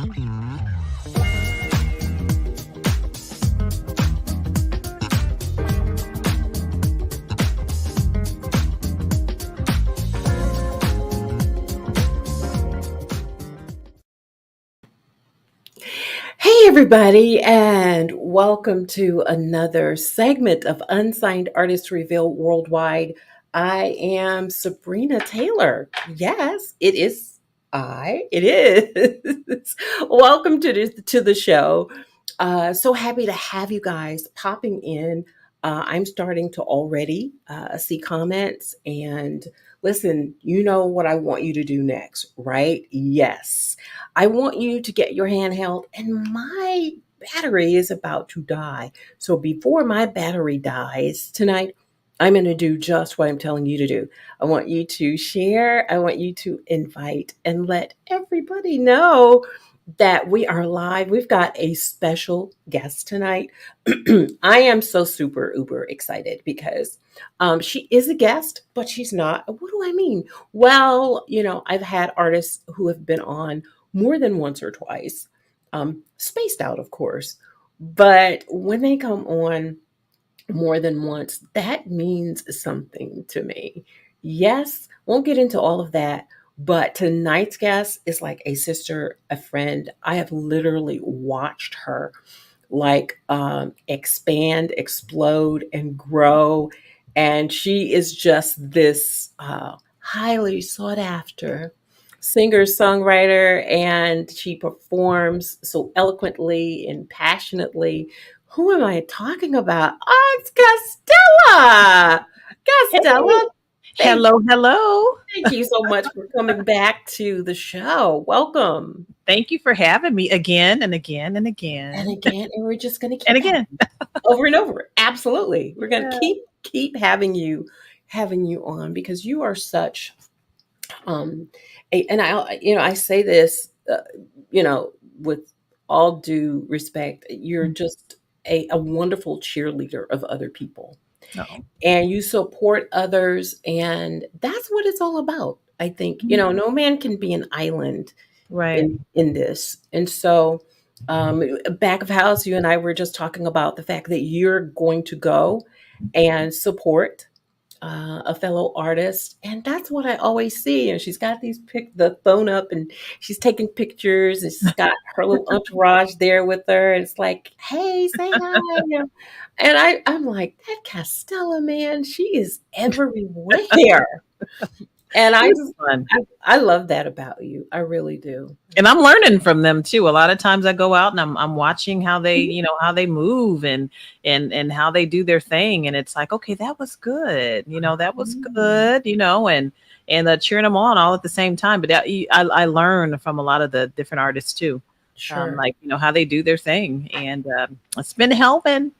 Hey, everybody, and welcome to another segment of Unsigned Artists Reveal Worldwide. I am Sabrina Taylor. Yes, it is I. It is. Welcome to the show. So happy to have you guys popping in. I'm starting to already see comments and listen. You know what I want you to do next, right? Yes. I want you to get your handheld, and my battery is about to die. So before my battery dies tonight, I'm going to do just what I'm telling you to do. I want you to share, I want you to invite and let everybody know that we are live. We've got a special guest tonight. I am so super uber excited because she is a guest, but she's not. What do I mean? Well, I've had artists who have been on more than once or twice, spaced out, of course. But when they come on more than once, that means something to me. Yes, won't get into all of that. But tonight's guest is like a sister, a friend. I have literally watched her like expand, explode, and grow. And she is just this highly sought after singer, songwriter, and she performs so eloquently and passionately. Who am I talking about? Oh, it's Castella. Hey. Castella, thank, Hello. thank you so much for coming back to the show. Welcome. Thank you for having me again and again and And again again, and we're just going to and keep again. over and over. Absolutely. We're going to Yeah. keep having you on because you are such um and I say this with all due respect, you're just a wonderful cheerleader of other people, Oh. and you support others, and that's what it's all about. I think no man can be an island Right. in this. And so back of house, you and I were just talking about the fact that you're going to go and support a fellow artist, and that's what I always see. And she's got the phone up, and she's taking pictures, and she's got her little entourage there with her. And it's like, hey, say hi. And I'm like, that Castella, man, she is everywhere. And It's fun. I love that about you. I really do. And I'm learning from them too. A lot of times I go out and I'm watching how they, how they move and how they do their thing. And it's like, okay, that was good. That was good, and cheering them on all at the same time. But I learn from a lot of the different artists too. Sure. Like, how they do their thing. And it's been helping.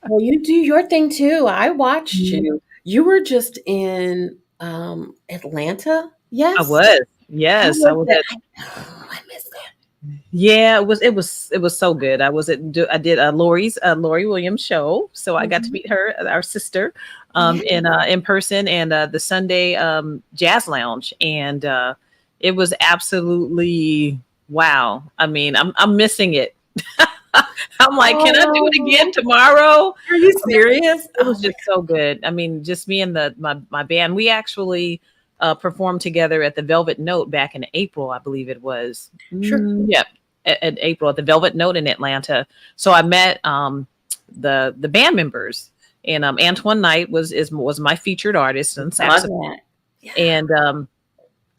Well, you do your thing too. I watched you. You were just in Atlanta. I Yes. was. How Yes, I was was that? at. I missed that. Yeah, it was so good. I did Lori Williams show, so I got to Mhm. meet her, our sister, Yeah. in person, and the Sunday Jazz Lounge, and it was absolutely wow. I mean, I'm missing it. I'm like, can I do it Oh, again tomorrow? are you I mean, serious? it Oh was my just so good. I mean, just me and my band. We actually performed together at the Velvet Note back in April, I believe it was. sure. Yeah, at April at the Velvet Note in Atlanta. So I met the band members, and Antoine Knight was my featured artist and Saw saxophone, that. Yeah.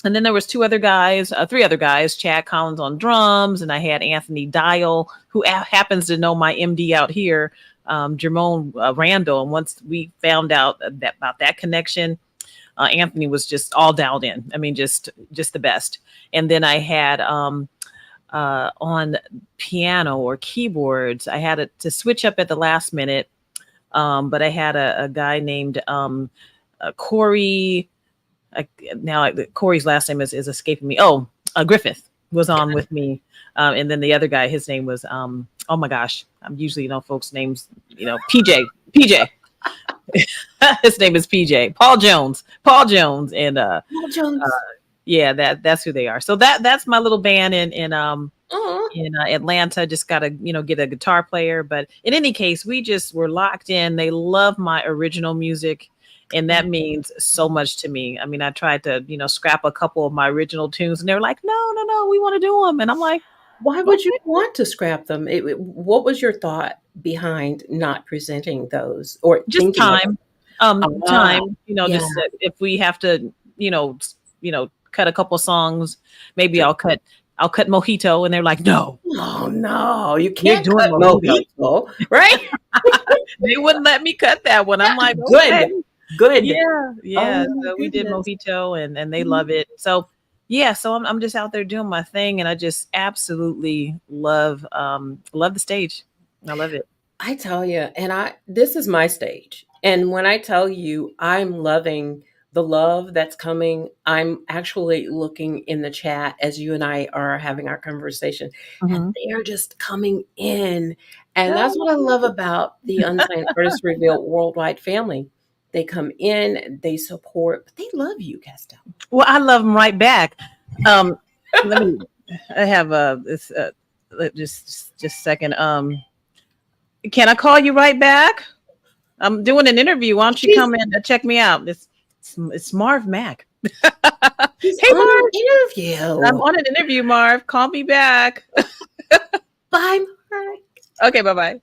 and then there was three other guys, Chad Collins on drums, and I had Anthony Dial, who happens to know my MD out here, Jermone Randall. And once we found out about that connection, Anthony was just all dialed in. I mean, just the best. And then I had on piano or keyboards, I had to switch up at the last minute, but I had a guy named Corey. Now Corey's last name is escaping me. Oh, Griffith was on with me, and then the other guy, his name was oh my gosh, I'm usually folks' names, PJ. His name is PJ Paul Jones, and Paul Jones. yeah, that's who they are. So that's my little band Oh, in Atlanta. Just got to, get a guitar player. But in any case, we just were locked in. They love my original music. And that means so much to me. I mean, I tried to, scrap a couple of my original tunes and they were like, no, no, no, we want to do them. And I'm like, why would you okay, want to scrap them? What was your thought behind not presenting those or just thinking of time. Ah, Time, yeah. just if we have to, cut a couple songs, maybe I'll cut Mojito. And they're like, no, Oh, no, you you're can't doing cut Mojito. mojito, right? They wouldn't let me cut that one. I'm like, okay. Good, good. Yeah, Oh yeah. my So we did goodness. Mojito and they Mhm. love it. So yeah, so I'm just out there doing my thing and I just absolutely love the stage. I love it. I tell you, and this is my stage. And when I tell you I'm loving the love that's coming, I'm actually looking in the chat as you and I are having our conversation, and Hmm. they are just coming in. And that's what I Oh, love about the Unsigned Artist Reveal Worldwide family. They come in, they support, but they love you, Castel. well, I love them right back. Um, let me. I have this. Just a second. Can I call you right back? I'm doing an interview. Why don't you She's come in and check me out? It's Marv Mack. she's Hey, on Marv. an I'm interview. on an interview, Marv. Call me back. Bye, Mark. Okay, bye bye.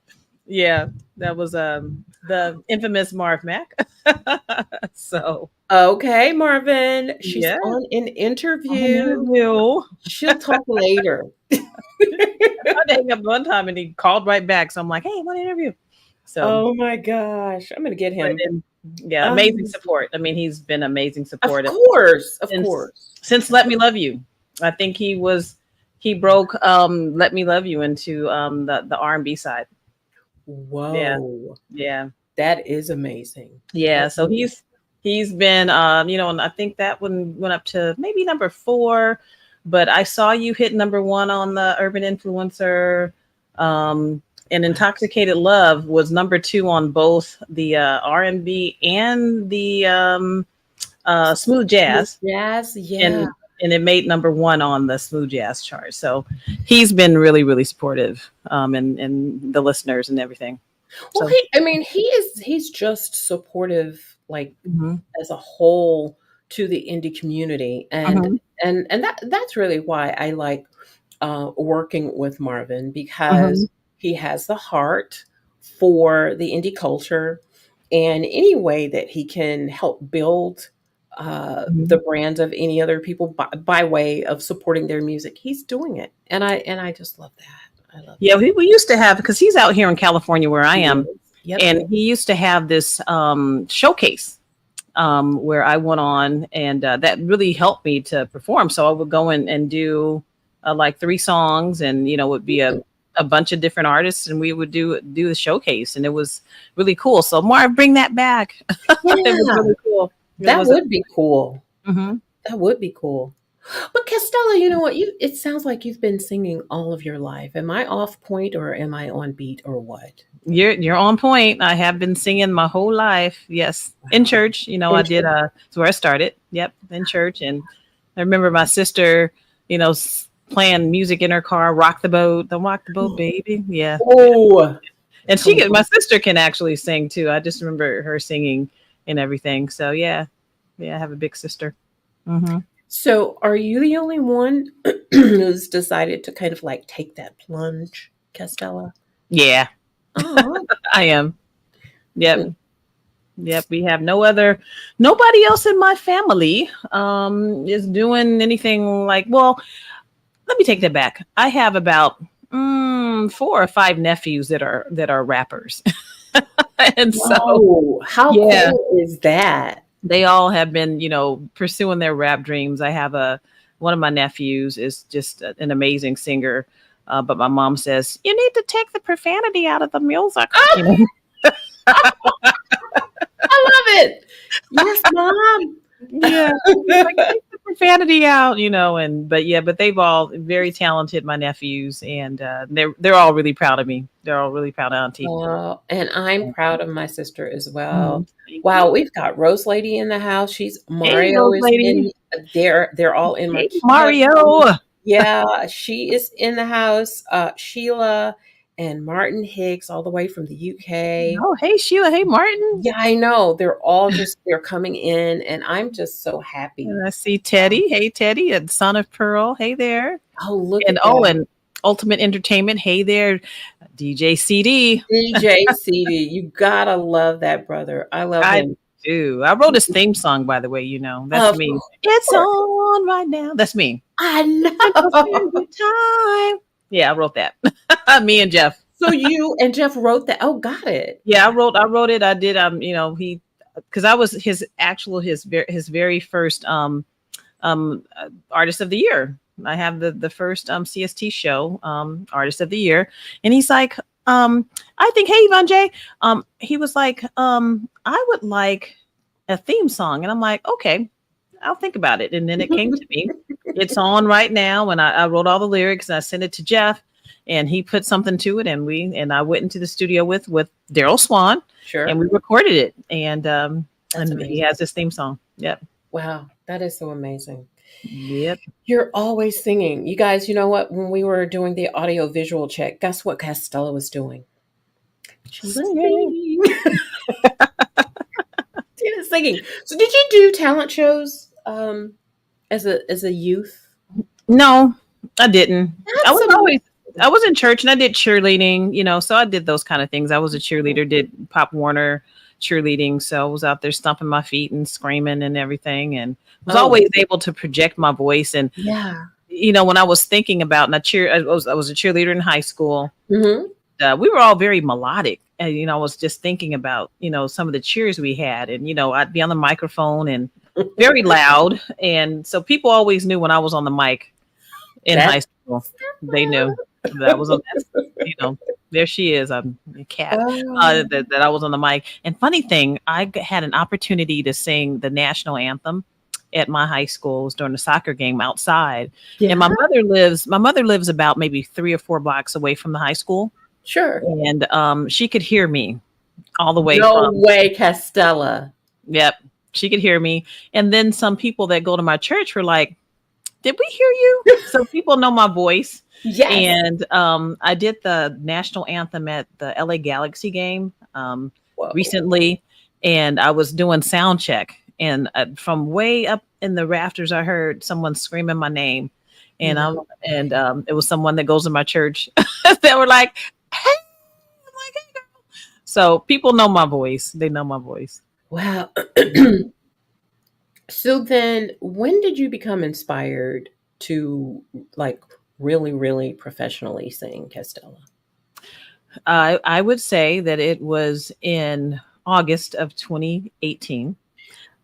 Yeah, that was the infamous Marv Mack. So Okay, Marvin. She's yeah, on an on an interview. interview. She'll talk later. I tried to hang up one time and he called right back. So I'm like, hey, I'm on an interview. So, Oh my gosh. I'm gonna get but him. then, yeah, amazing Um, support. I mean, he's been amazing of support course, of since course. Let Me Love You. I think he broke Let Me Love You into the R&B side. Yeah, Whoa. yeah. That is amazing. That Yeah, so is he's been and I think that one went up to maybe number 4, but I saw you hit number 1 on the Urban Influencer. And Intoxicated Love was number 2 on both the R&B and the smooth smooth jazz, jazz. Yeah. and it made number 1 on the smooth jazz chart. So he's been really really supportive, and the listeners and everything. Well, So I mean, he's just supportive, like mhm, as a whole to the indie community. And mhm, that's really why I like working with Marvin because mhm, he has the heart for the indie culture and any way that he can help build the mhm. brand of any other people by way of supporting their music. He's doing it, and I just love that. I love Yeah, we used to have, because he's out here in California where I am, that. Yep. and he used to have this showcase where I went on, and that really helped me to perform. So I would go in and do like 3 songs, and would be a bunch of different artists, and we would do the showcase, and it was really cool. So Marv, bring that back. It was Yeah, really cool. It that was. would be cool. Mhm. That would be cool. But Castella, you know what? It sounds like you've been singing all of your life. Am I off point or am I on beat or what? You're on point. I have been singing my whole life. Yes, in Wow. church. I did. Intro. It's where I started. Yep, in church. And I remember my sister, playing music in her car. Rock the boat. Don't rock the boat, baby. Yeah. Oh, And come my on. sister can actually sing too. I just remember her singing and everything. So yeah, yeah. I have a big sister. Hmm. So, are you the only one who's decided to kind of like take that plunge, Castella? Yeah, Oh, I am. Yep. Yep, we have nobody else in my family is doing anything like, well, let me take that back. I have about 4 or 5 nephews that are rappers. And so, whoa. How yeah, cool is that? they all have been, pursuing their rap dreams. I have one of my nephews is just an amazing singer. But my mom says, you need to take the profanity out of the music. I love it. Yes, mom. Yeah. She's like, take the profanity out, and but they've all very talented, my nephews, and they're all really proud of me. They're all really proud of Auntie. And I'm proud of my sister as well. Thank Wow, you. we've got Rose Lady in the house. She's Hey, Mario Rose is in Lady. they're all in Hey, Marquita. Mario. Yeah, she is in the house. Sheila and Martin Hicks all the way from the UK. Oh, hey, Sheila. Hey, Martin. Yeah, I know. They're coming in and I'm just so happy. And I see Teddy. Hey, Teddy, and Son of Pearl. Hey there. Oh, look And at that. and Ultimate Entertainment. Hey there. DJ CD. DJ CD. You gotta love that brother. I love I him. do. I wrote his theme song, by the way. That's Of me. It's course. on right now. That's me. I Spend know. good time. Yeah, I wrote that. Me and Jeff. So you and Jeff wrote that. Oh, got it. Yeah, I wrote it. I did. He, because I was his very first artist of the year. I have the first CST show artist of the year, and he's like, I think, hey, Yvonne J, he was like, I would like a theme song, and I'm like, okay, I'll think about it. And then it came to me. It's on right now, and I wrote all the lyrics, and I sent it to Jeff, and he put something to it, and I went into the studio with Daryl Swan, Sure. and we recorded it, and amazing. he has this theme song. Yep. Wow, that is so amazing. Yep. You're always singing. You guys, you know what? When we were doing the audio visual check, guess what Castella was doing? Singing. Singing. So did you do talent shows as a youth? No, I didn't. That's I was in church and I did cheerleading, so I did those kind of things. I was a cheerleader, did Pop Warner cheerleading. So I was out there stomping my feet and screaming and everything, and was always able to project my voice. And, yeah. When I was thinking about, and I was a cheerleader in high school. Mm-hmm. We were all very melodic. And, I was just thinking about, some of the cheers we had, and, I'd be on the microphone and very loud. And so people always knew when I was on the mic in high school. They knew that I was on that, there she is. I'm a cat. That I was on the mic. And funny thing, I had an opportunity to sing the national anthem at my high school. It was during a soccer game outside. Yeah. And my mother lives about maybe 3 or 4 blocks away from the high school. Sure. And she could hear me all the way. No way, Castella. Yep. She could hear me. And then some people that go to my church were like, did we hear you? So people know my voice. Yes. And I did the national anthem at the LA Galaxy game recently. And I was doing sound check. And from way up in the rafters, I heard someone screaming my name. And it was someone that goes to my church that were like, hey. I'm like, hey, girl. So people know my voice. They know my voice. Wow. So then when did you become inspired to really, really professionally sing, Castella? I would say that it was in August of 2018.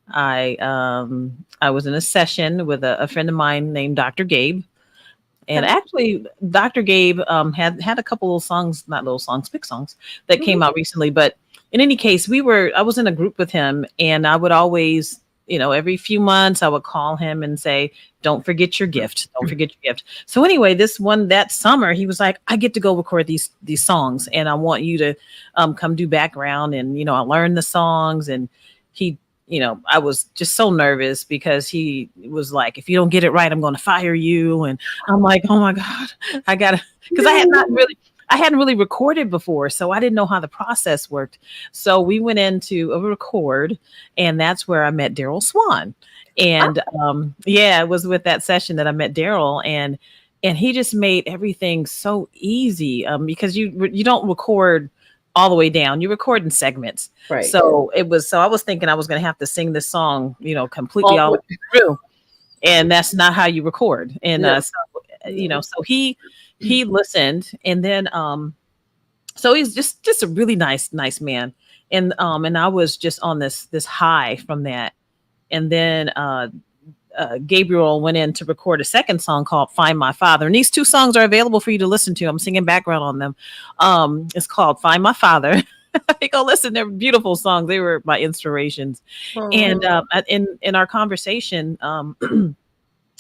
I was in a session with a friend of mine named Dr. Gabe. And actually, Dr. Gabe had a couple of songs, not little songs, big songs that came out recently. But in any case, I was in a group with him, and I would always, every few months I would call him and say, don't forget your gift. Don't forget your gift. So anyway, that summer, he was like, I get to go record these songs, and I want you to come do background. And, I learned the songs, and he, I was just so nervous because he was like, if you don't get it right, I'm going to fire you. And I'm like, oh my God, I gotta, because I hadn't really recorded before. So I didn't know how the process worked. So we went into a record, and that's where I met Daryl Swan. And it was with that session that I met Daryl, and he just made everything so easy because you don't record all the way down. You record in segments. Right. So I was thinking I was going to have to sing this song, completely all the way through. And that's not how you record. And, so he listened, and then, so he's just a really nice man. And I was just on this high from that. And then, Gabriel went in to record a second song called Find My Father. And these 2 songs are available for you to listen to. I'm singing background on them. It's called Find My Father. Go listen. They're beautiful songs. They were my inspirations. And in our conversation,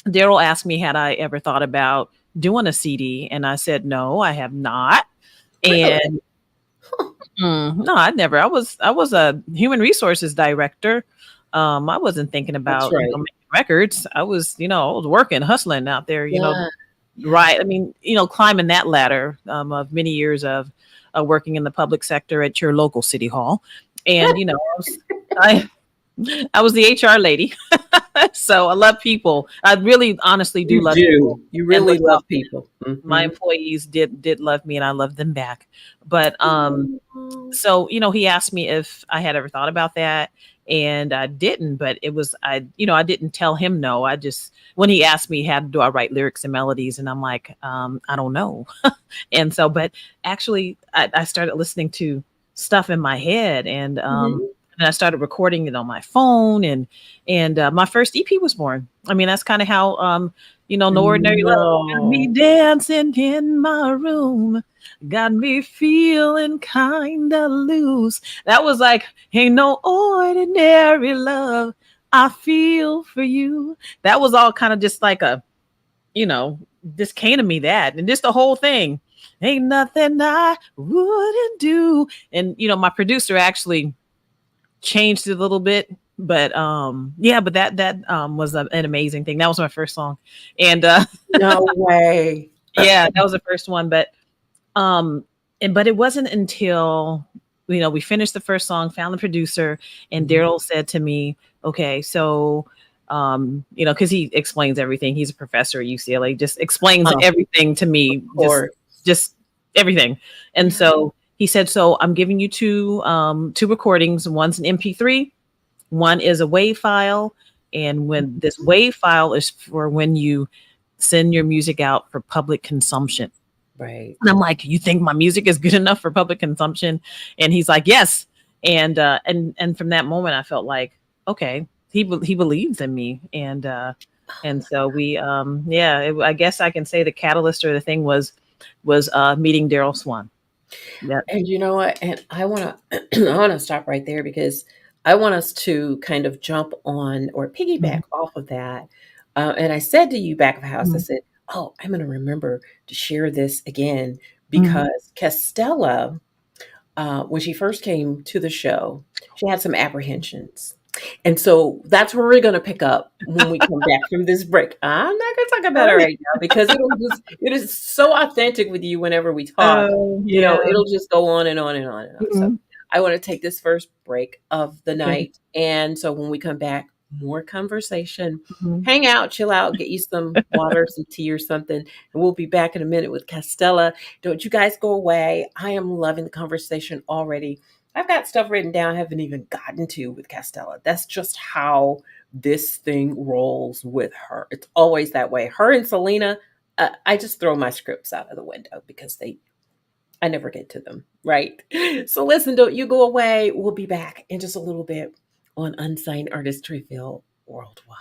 Daryl asked me, had I ever thought about doing a CD? And I said, no, I have not. Really? And no, I never. I was a human resources director. I wasn't thinking That's about right. making records. I was working, hustling out there. Yeah. Right. I mean, climbing that ladder of many years of working in the public sector at your local city hall, and I I was the HR lady, so I love people. I really, honestly do You love people, do. You and really love people. my Hmm. employees did love me, and I loved them back. But so he asked me if I had ever thought about that, and I didn't. But it was I didn't tell him no. I just, when he asked me, how do I write lyrics and melodies, and I'm like, I don't know. And so, but actually, I started listening to stuff in my head, and I started recording it on my phone, and my first EP was born. I mean, that's kind of how No Ordinary Love got me No. dancing in my room, got me feeling kind of loose. That was like, ain't no ordinary love I feel for you. That was all kind of just like just came to me, that, and just the whole thing. Ain't nothing I wouldn't do. And my producer actually changed it a little bit, but yeah, but that was an amazing thing. That was my first song, and No way. yeah, that was the first one. But but it wasn't until we finished the first song, found the producer, and Mhm. Daryl said to me, okay, so because he explains everything. He's a professor at UCLA, just explains Oh, everything to of me, just course. just everything. And Yeah. so he said, so I'm giving you two recordings. One's an MP3, one is a WAV file. And when this WAV file is for when you send your music out for public consumption. Right. And I'm like, you think my music is good enough for public consumption? And he's like, yes. And from that moment, I felt like, okay, he believes in me. And so we, I guess I can say the catalyst or the thing was meeting Daryl Swan. Yeah. And you know what? And I want to I want to stop right there because I want us to kind of jump on or piggyback Mhm. off of that. And I said to you back of house, I Mhm. said, "Oh, I'm going to remember to share this again Mhm. because Castella, when she first came to the show, she had some apprehensions." And so that's where we're going to pick up when we come back from this break. I'm not going to talk about it right now because it is so authentic with you whenever we talk. Oh, yeah. It'll just go on and on and on and on. So Mhm. I want to take this first break of the Okay. night. And so when we come back, more conversation. Mhm. Hang out, chill out, get you some water, some tea or something. And we'll be back in a minute with Castella. Don't you guys go away. I am loving the conversation already. I've got stuff written down I haven't even gotten to with Castella. That's just how this thing rolls with her. It's always that way. Her and Selena, I just throw my scripts out of the window because I never get to them, right? So listen, don't you go away. We'll be back in just a little bit on Unsigned Artist Reveal Worldwide.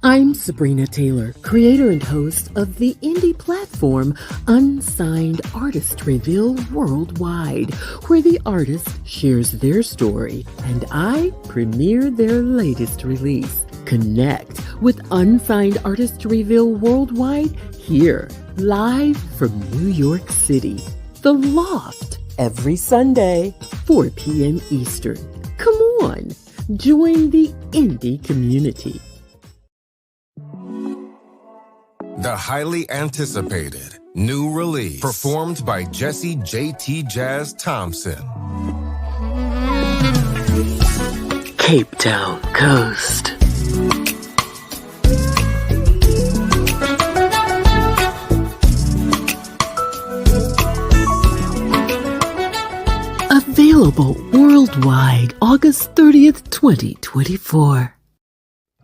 I'm Sabrina Taylor, creator and host of the indie platform Unsigned Artist Reveal Worldwide, where the artist shares their story and I premiere their latest release. Connect with Unsigned Artist Reveal Worldwide here, live from New York City. The Loft, every Sunday, 4 p.m. Eastern. Come on, join the indie community. The highly anticipated new release performed by Jesse JT Jazz Thompson. Cape Town Coast. Available worldwide August 30th, 2024.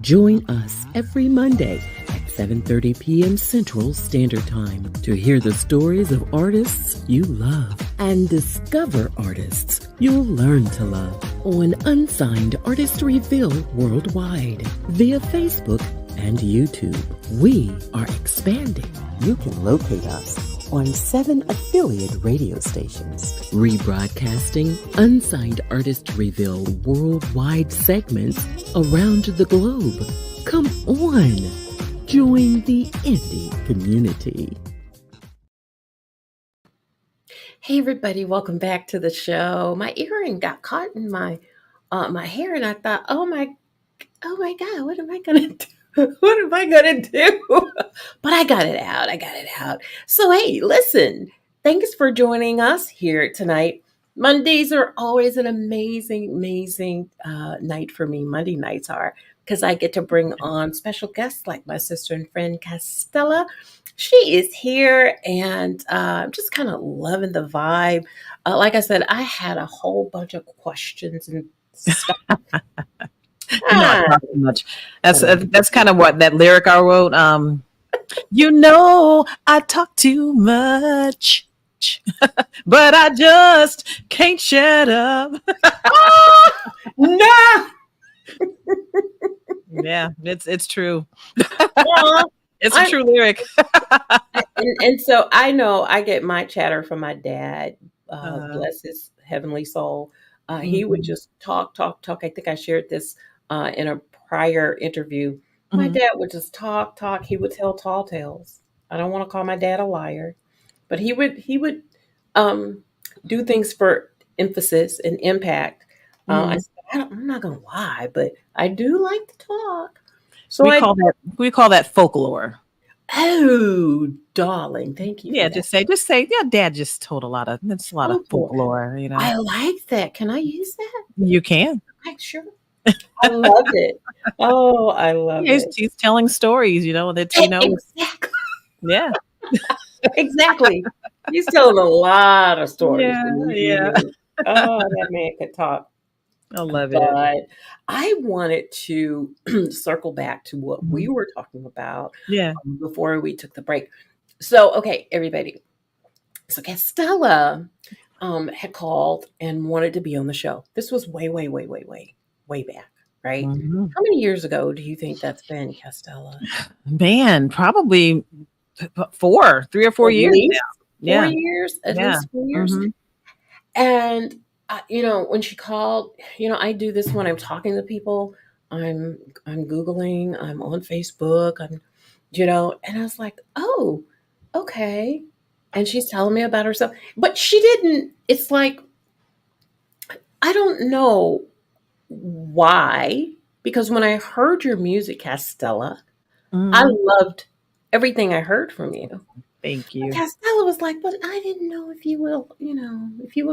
Join us every Monday at 7:30 p.m. Central Standard Time to hear the stories of artists you love and discover artists you'll learn to love on Unsigned Artist Reveal Worldwide via Facebook and YouTube. We are expanding. You can locate us on 7 affiliate radio stations, rebroadcasting Unsigned Artist Reveal Worldwide segments around the globe. Come on, join the indie community. Hey everybody, welcome back to the show. My earring got caught in my hair, and I thought, oh my God, what am I gonna do? What am I gonna do? But I got it out. So hey, listen, thanks for joining us here tonight. Mondays are always an amazing night for me. Monday nights are, because I get to bring on special guests like my sister and friend Castella. She is here, and I'm just kind of loving the vibe. Like I said, I had a whole bunch of questions and stuff. Not talking much. That's kind of what that lyric I wrote. I talk too much, but I just can't shut up. No. Yeah, it's true. Well, It's a true lyric. and so I know I get my chatter from my dad. Bless his heavenly soul. He would just talk. I think I shared this in a prior interview. My dad would just talk. He would tell tall tales. I don't want to call my dad a liar, but he would do things for emphasis and impact. I said, I'm not gonna lie, but I do like to talk. So we call that folklore. Oh, darling, thank you. Yeah, just say, yeah, Dad just told a lot of folklore. You know, I like that. Can I use that? You can. Sure. I love it. Oh, I love it. He's telling stories. Exactly. Yeah. Exactly. He's telling a lot of stories. Yeah. Oh, that man could talk. I love but it. I wanted to circle back to what we were talking about before we took the break. So, okay, everybody. So Castella had called and wanted to be on the show. This was way back, right? How many years ago do you think that's been, Castella? Man, probably 3 or 4 years now. 4 years, at least 4 years. And when she called, I do this when I'm talking to people. I'm Googling, I'm on Facebook, and I was like, oh, okay. And she's telling me about herself, but she didn't. It's like, I don't know why, because when I heard your music, Castella, I loved everything I heard from you. Thank you. But Castella was like, but I didn't know if you would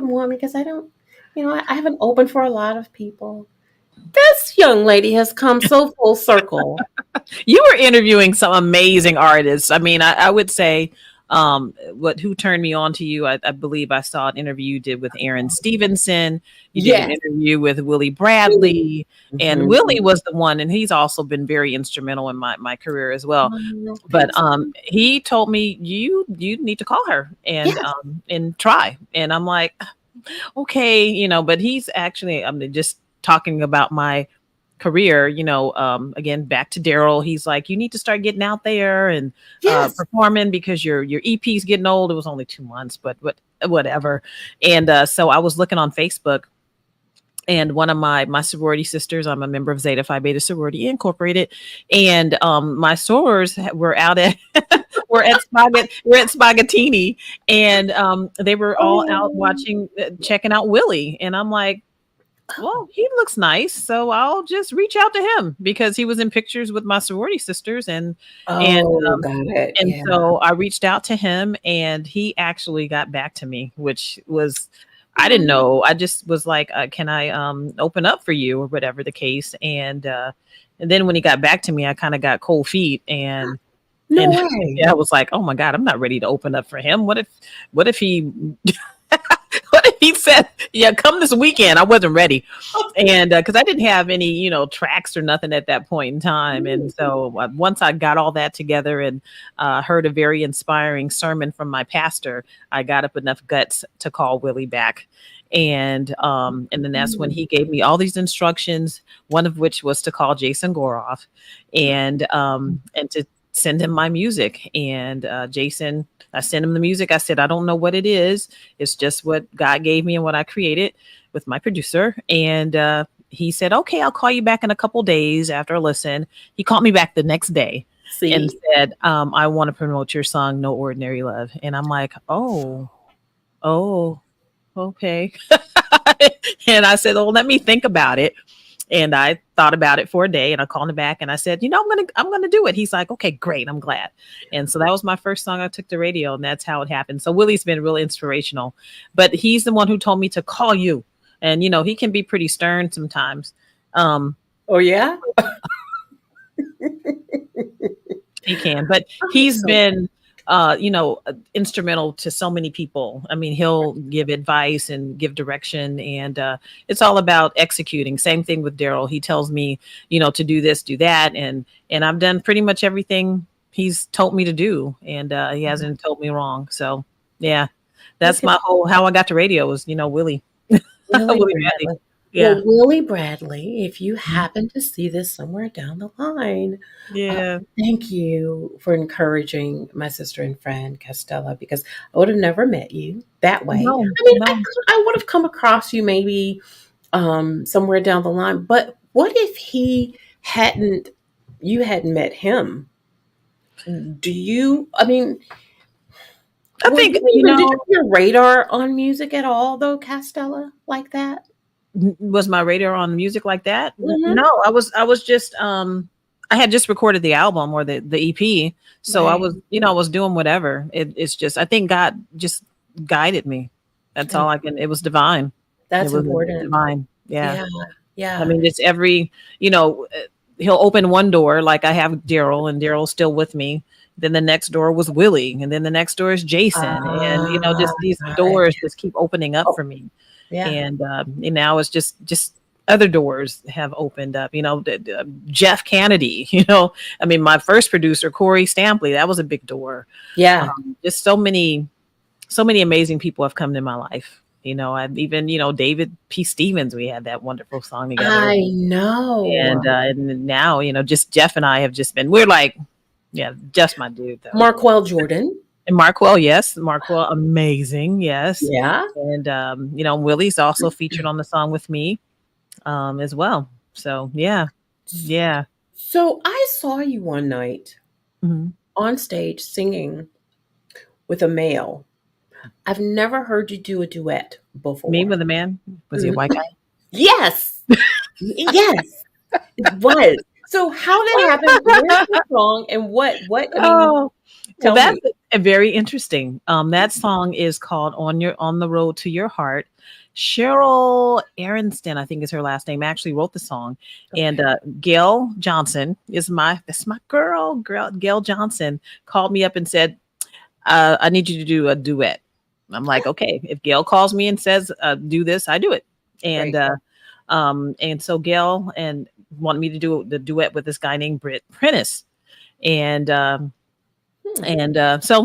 want me, because I don't, I haven't opened for a lot of people. This young lady has come so full circle. You were interviewing some amazing artists. I mean, I would say who turned me on to you, I believe I saw an interview you did with Aaron Stevenson. You did an interview with Willie Bradley, and Willie was the one, and he's also been very instrumental in my career as well. But he told me you need to call her and try, and I'm like, okay, but he's actually, I'm just talking about my career, again, back to Daryl. He's like, you need to start getting out there and performing, because your EP's getting old. It was only 2 months, but whatever. And so I was looking on Facebook, and one of my sorority sisters, I'm a member of Zeta Phi Beta Sorority Incorporated, and my sorors were out at we're at Spaghettini, and they were all out checking out Willie, and I'm like, well, he looks nice, so I'll just reach out to him, because he was in pictures with my sorority sisters, got it. And so I reached out to him, and he actually got back to me, which was, I didn't know. I just was like, can I open up for you, or whatever the case. And then when he got back to me, I kind of got cold feet, and I was like, oh my God, I'm not ready to open up for him. What if he what if he said, yeah, come this weekend? I wasn't ready. And because I didn't have any, tracks or nothing at that point in time. And so once I got all that together and heard a very inspiring sermon from my pastor, I got up enough guts to call Willie back. And then that's when he gave me all these instructions, one of which was to call Jason Goroff and send him my music. And Jason, I sent him the music. I said, I don't know what it is. It's just what God gave me and what I created with my producer. And he said, okay, I'll call you back in a couple days after I listen. He called me back the next day and See? said, I want to promote your song, No Ordinary Love. And I'm like, oh, okay. And I said, well, let me think about it. And I thought about it for a day, and I called him back and I said, I'm gonna do it. He's like, okay, great, I'm glad. And so that was my first song I took to radio, and that's how it happened. So Willie's been really inspirational, but he's the one who told me to call you. And he can be pretty stern sometimes. Oh yeah. He can, but he's been instrumental to so many people. I mean, he'll give advice and give direction, and it's all about executing. Same thing with Daryl. He tells me, to do this, do that, and I've done pretty much everything he's told me to do, and he hasn't told me wrong. So yeah, that's my whole how I got to radio was Willie. Willie Bradley. Yeah. Well, Willie Bradley, if you happen to see this somewhere down the line, Yeah. thank you for encouraging my sister and friend Castella, because I would have never met you that way. No, I mean, no. I would have come across you maybe somewhere down the line, but what if you hadn't met him? I mean, I think, did you have your radar on music at all though, Castella, like that? was my radar on music like that? Mhm. No, I was just I had just recorded the album or the EP. So I Right. was, I was doing whatever. It's just I think God just guided me. That's all I can. It was divine. That's It was important. divine. Yeah. Yeah. Yeah. I mean, it's every, he'll open one door, like I have Daryl, and Daryl's still with me. Then the next door was Willie, and then the next door is Jason, and just these right. doors just keep opening up for me. Yeah. And now it's just other doors have opened up. Jeff Kennedy. I mean, my first producer, Corey Stampley, that was a big door. Yeah. Just so many amazing people have come to my life. I've even David P. Stevens. We had that wonderful song together. I know. And now just Jeff and I have just been. We're like, yeah, just my dude though. Marquel Jordan. And Marquel, yes. Marquel, amazing, yes. Yeah. And Willie's also featured on the song with me as well. So yeah. So I saw you one night on stage singing with a male. I've never heard you do a duet before. Me with a man? Was he a white guy? Yes. Yes. It was. So how did it happen? Where's the song and what well, that's very interesting. That song is called On the Road to Your Heart. Cheryl Aronston, I think is her last name, actually wrote the song. Okay. And Gail Johnson that's my girl. Gail Johnson called me up and said, I need you to do a duet. I'm like, okay, if Gail calls me and says, do this, I do it. And so Gail wanted me to do the duet with this guy named Britt Prentice. And so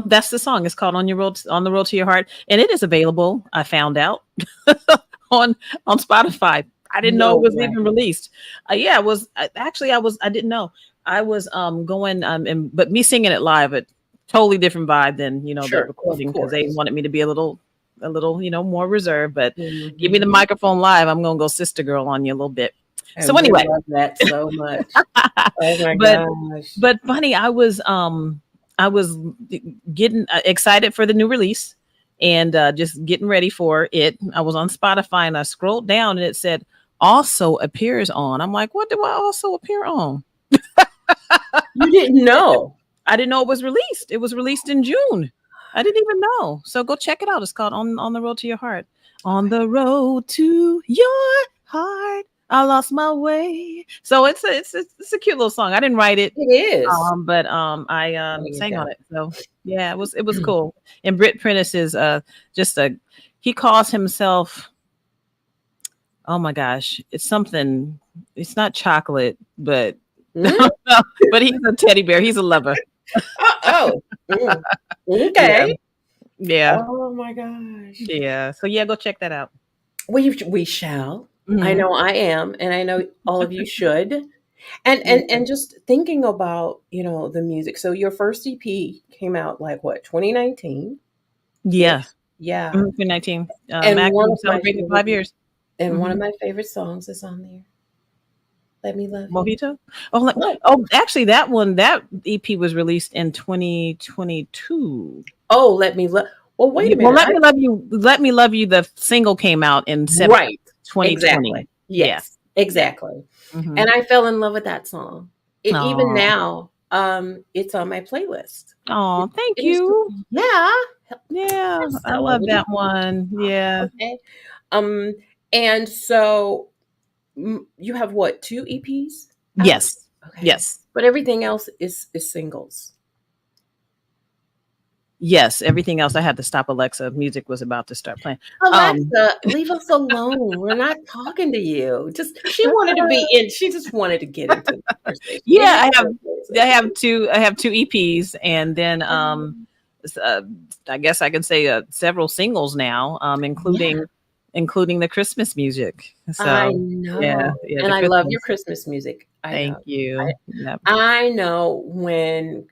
that's the song. It's called On the Road to Your Heart. And it is available, I found out, on Spotify. I didn't know it was even released. Yeah, it was I didn't know. I was going but me singing it live, a totally different vibe than the recording, because they wanted me to be a little more reserved. But give me the microphone live, I'm gonna go sister girl on you a little bit. So anyway, I love that so much. Oh my gosh! But funny, I was getting excited for the new release and just getting ready for it. I was on Spotify and I scrolled down and it said also appears on. I'm like, what do I also appear on? You didn't know? I didn't know it was released. It was released in June. I didn't even know. So go check it out. It's called On the Road to Your Heart. On the road to your heart, I lost my way. So it's a cute little song. I didn't write it. It is. But I sang on it. So yeah, it was cool. And Britt Prentice is he calls himself, oh my gosh, it's something. It's not chocolate, but but he's a teddy bear. He's a lover. Okay. Yeah. Oh my gosh. Yeah. So yeah, go check that out. We shall. I know I am, and I know all of you should. And just thinking about, the music. So your first EP came out like what, 2019? Yeah. Ish. Yeah. 2019. And one Actually of my celebrated favorite 5 years. one of Mhm. my favorite songs is on there. Let Me Love You. Mojito. Oh, Oh, actually, that EP was released in 2022. oh, Let Me Love. Well, wait a Well, minute. Let me love you. The single came out in September Right. 2020. Exactly. Yeah, Yes, yeah. exactly. Hmm. And I fell in love with that song. Even Oh, now, it's on my playlist. It, thank it is, you. yeah. Yeah, I Stella, love would you that one. stop? Yeah. Okay. Um, and so you have what, two EPs out? Yes. Okay. Yes. But everything else is singles. Yes. Everything else, I had to stop Alexa. Music was about to start playing. Um, Alexa, leave us alone. We're not talking to you. Just she wanted to be in. She just wanted to get into the conversation. Give yeah, me I have. the place, I okay? have two. I have two EPs, and then uh, I guess I can say several singles now, Yeah, including the Christmas music. I So yeah, know, yeah, and the I love your Christmas. Christmas music. I Thank know. you. Yeah. I know when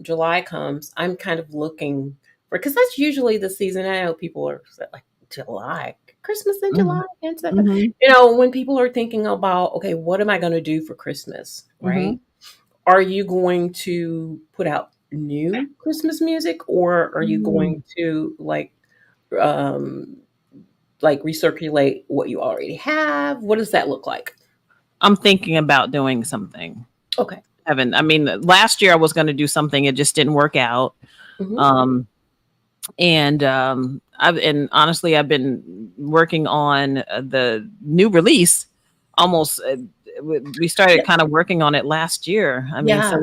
July comes, I'm kind of looking for, because that's usually the season. I know people are like, July, Christmas in Hmm. July and stuff. Hmm. When people are thinking about, okay, what am I going to do for Christmas, Hmm. right? Are you going to put out new Christmas music, or are you going to um, like recirculate what you already have? What does that look like? I'm thinking about doing something. Okay. I mean, last year I was going to do something. It just didn't work out. Hmm. Um, and honestly, I've been working on the new release. Almost, we started Yeah. kind of working on it last year. I mean, Yeah. so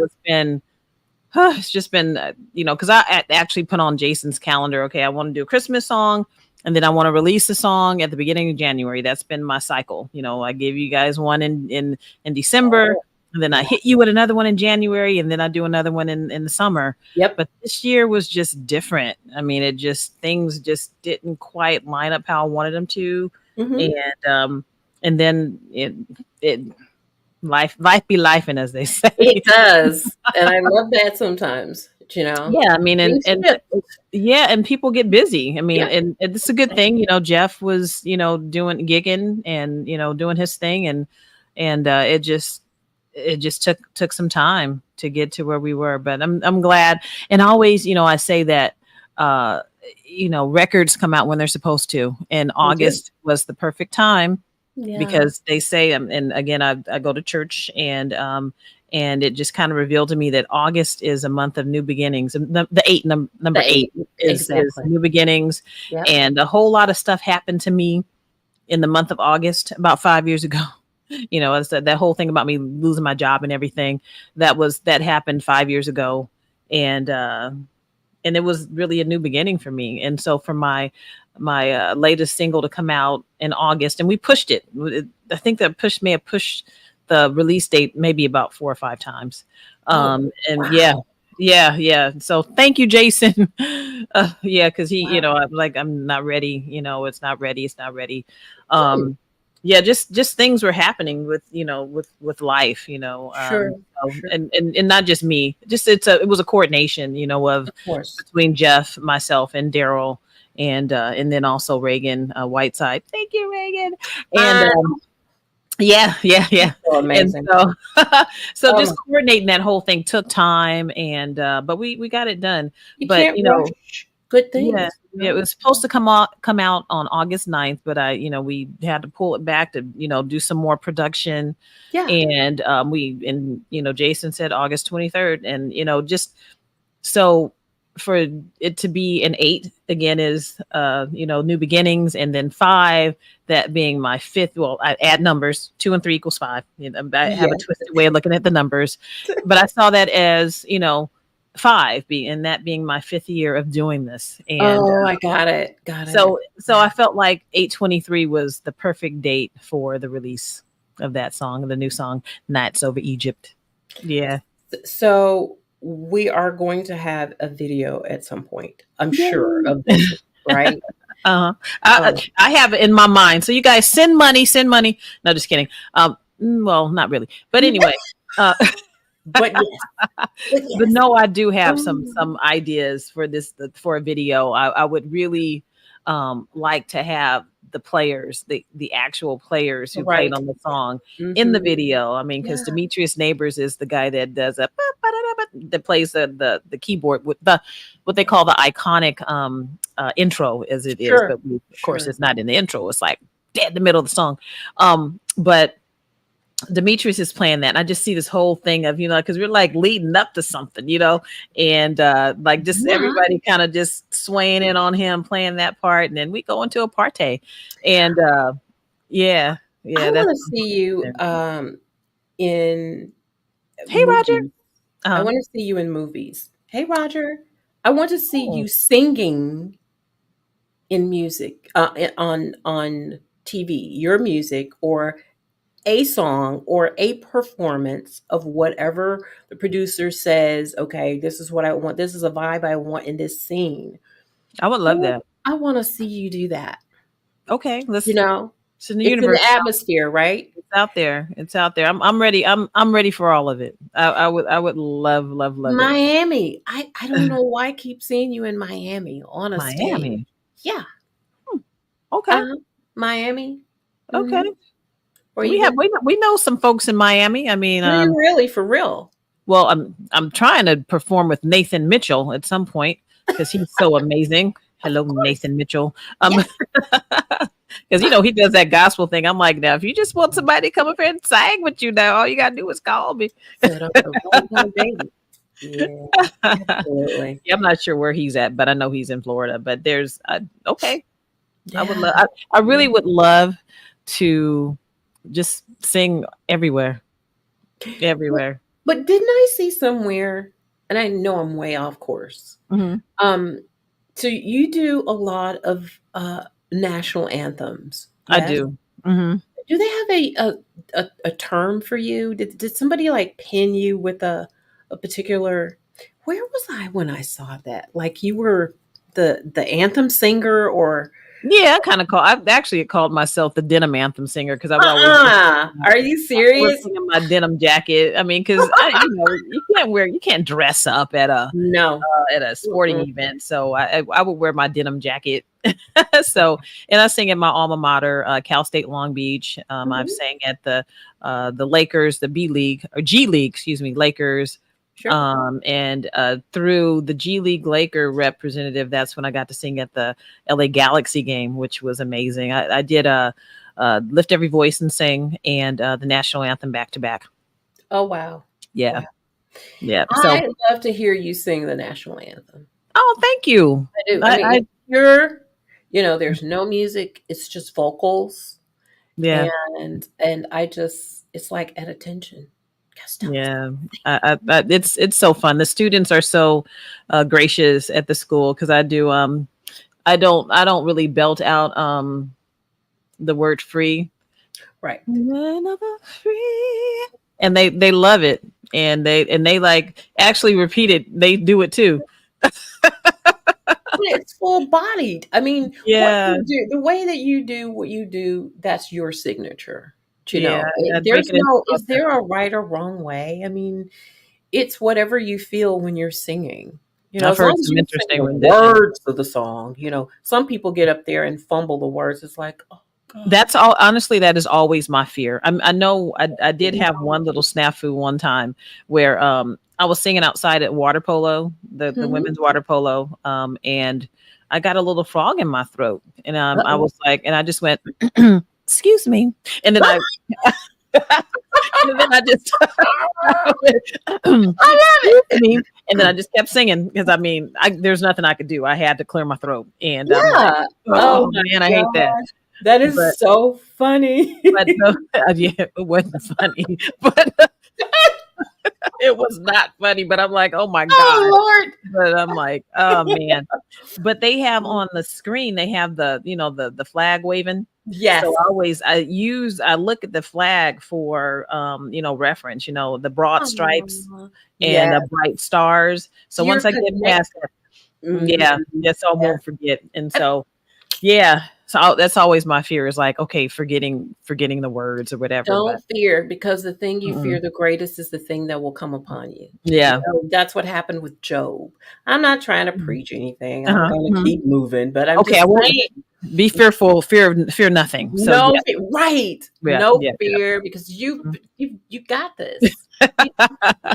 it's just been, because actually put on Jason's calendar. Okay, I want to do a Christmas song, and then I want to release a song at the beginning of January. That's been my cycle. I gave you guys one in December, Oh, and then I yeah. hit you with another one in January, and then I do another one in the summer. Yep. But this year was just different. I mean, things just didn't quite line up how I wanted them to, Hmm. and then it life be lifing, as they say. It does. And I love that sometimes, Yeah, I mean, things and shift. yeah, and people get busy. I mean, Yeah. and it's a good thing. Jeff was, doing gigging and doing his thing, and it just took some time to get to where we were. But I'm glad. And always, I say that uh, records come out when they're supposed to, and Me too. August was the perfect time Yeah. because they say, and again, I go to church, and it just kind of revealed to me that August is a month of new beginnings. And number The eight eight. is Exactly. new beginnings, Yep. and a whole lot of stuff happened to me in the month of August about 5 years ago. It's that whole thing about me losing my job and everything that happened 5 years ago, and it was really a new beginning for me. And so for my latest single to come out in August, and we pushed it. I think that may have pushed the release date maybe about 4 or 5 times. Oh, And yeah, wow. yeah, yeah. So thank you, Jason. Yeah, because he, Wow. I'm like, I'm not ready. It's not ready. It's not ready. Hmm. Yeah, just things were happening with life. Sure. So, Sure. and not just me. Just it was a coordination. Of Of course. between Jeff, myself, and Daryl, and then also Reagan Whiteside. Thank you, Reagan. And Uh, yeah, yeah, yeah. so And amazing. so, so Oh, just coordinating that whole thing took time, and but we got it done. you But can't rush good yeah, things, yeah, it was supposed to come out on August 9th, but we had to pull it back to do some more production, Yeah. and Jason said August 23rd, and just so for it to be an 8 again is new beginnings, and then 5, that being my fifth. Well, I add numbers, 2 and 3 equals 5. I have a Yeah. twisted way of looking at the numbers, but I saw that as 5 and that being my 5th year of doing this. And Oh, I got it. Got it. so I felt like 8/23 was the perfect date for the release of that song, the new song, Nights Over Egypt. Yeah. So we are going to have a video at some point, I'm sure, Yay. of this, right? Uh-huh. I Um, I have it in my mind. So you guys send money. No, just kidding. Well, not really, but anyway. But yes, but But yes. no, I do have Um, some ideas for for a video. I would really like to have the players, the actual players who played right. on the song in the Mhm. video. I mean, because Yeah. Demetrius Neighbors is the guy that does that plays the keyboard with the what they call the iconic intro as it is, Sure. but of course Sure. it's not in the intro. It's like dead in the middle of the song. But Demetrius is playing that. And I just see this whole thing of, because we're like leading up to something, and like just Yeah. everybody kind of just swaying in on him playing that part. And then we go into a party. And yeah, I that's want to see you in hey Roger. movies. I Uh-huh. want to see you in movies. Hey Roger, I want to see Oh, you singing in music on TV, your music or a song or a performance of whatever the producer says, okay, this is what I want. This is a vibe I want in this scene. I would I love want, that. I want to see you do that. Okay, You let's know, it's in the it's in universe. the atmosphere, right? It's out there. It's out there. I'm ready. I'm ready for all of it. I would love it. Miami. I don't know why I keep seeing you in Miami on a stage. Miami. Yeah. Okay. Uh-huh. Miami. Okay. Mhm. Or We have even we know some folks in Miami. I mean, do you really for real? well, I'm trying to perform with Nathan Mitchell at some point because he's so amazing. Hello, Of course. Nathan Mitchell. Yes. Because he does that gospel thing. I'm like, now if you just want somebody to come up here and sing with you, now all you gotta do is call me. Set up the right one, baby. Yeah, absolutely. Yeah, I'm not sure where he's at, but I know he's in Florida. But there's okay. I would Yeah. love. I really would love to just sing everywhere, But, everywhere. but didn't I see somewhere, and I know I'm way off course. Hmm. Um, so you do a lot of national anthems, I yes? do. Hmm. Do they have a term for you? Did somebody like pin you with a particular? Where was I when I saw that? Like you were the anthem singer, or Yeah, I've actually called myself the denim anthem singer because I would always Are you was serious? singing my denim jacket. I mean, because you can't dress up No. at a sporting Mm-mm. event. So I would wear my denim jacket. So, and I sing at my alma mater, Cal State Long Beach. I've Mhm. sang at the Lakers, the B League or G League, excuse me, Lakers. Sure. And through the G League Laker representative, that's when I got to sing at the LA Galaxy game, which was amazing. I did Lift Every Voice and Sing and the national anthem back to back. Oh wow. Yeah, Wow. yeah. So, I love to hear you sing the national anthem. oh, thank you. I do. I mean, I it's pure, there's no music, it's just vocals yeah. and I just it's like at attention. Costello. Yeah, it's so fun. The students are so gracious at the school because I do. I don't really belt out the word free. Right. Another free, and they love it, and they like actually repeat it. They do it too. It's full bodied. I mean, what Yeah, you do, the way that you do what you do, that's your signature. yeah. I'd make There's it into is something. there a right or wrong way? I mean, it's whatever you feel when you're singing. I've As long heard as some you sing interesting the renditions. words of the song, some people get up there and fumble the words. It's like, oh God. That's all. Honestly, that is always my fear. I know I did have one little snafu one time where I was singing outside at water polo, the Mhm. women's water polo, and I got a little frog in my throat, and I Uh-oh. was like, and I just went, "Excuse me," and then I. And then I just excuse me, and then I just kept singing because I mean, there's nothing I could do. I had to clear my throat, and I'm like, Yeah. oh my man, I hate that. gosh. That is But so funny. but no, yeah, it wasn't funny, but it was not funny. But I'm like, oh my god. Oh Lord. But I'm like, oh man. But they have on the screen, they have the flag waving. Yes. So I look at the flag for reference, the broad stripes Aw. and Yes. the bright stars. So You're once I get past that, Mhm. yeah, so I Yeah. won't forget. And so yeah, So that's always my fear is like, okay, forgetting the words or whatever. Don't But fear, because the thing you fear mm-mm. the greatest is the thing that will come upon you. Yeah. That's what happened with Job. I'm not trying to Mhm. preach anything. I'm Uh-huh. going to Mhm. keep moving, but I'm Okay, I just won't saying, be fearful. Fear nothing. So no, yeah, right? yeah, No yeah, yeah. fear, because Mhm. you got this.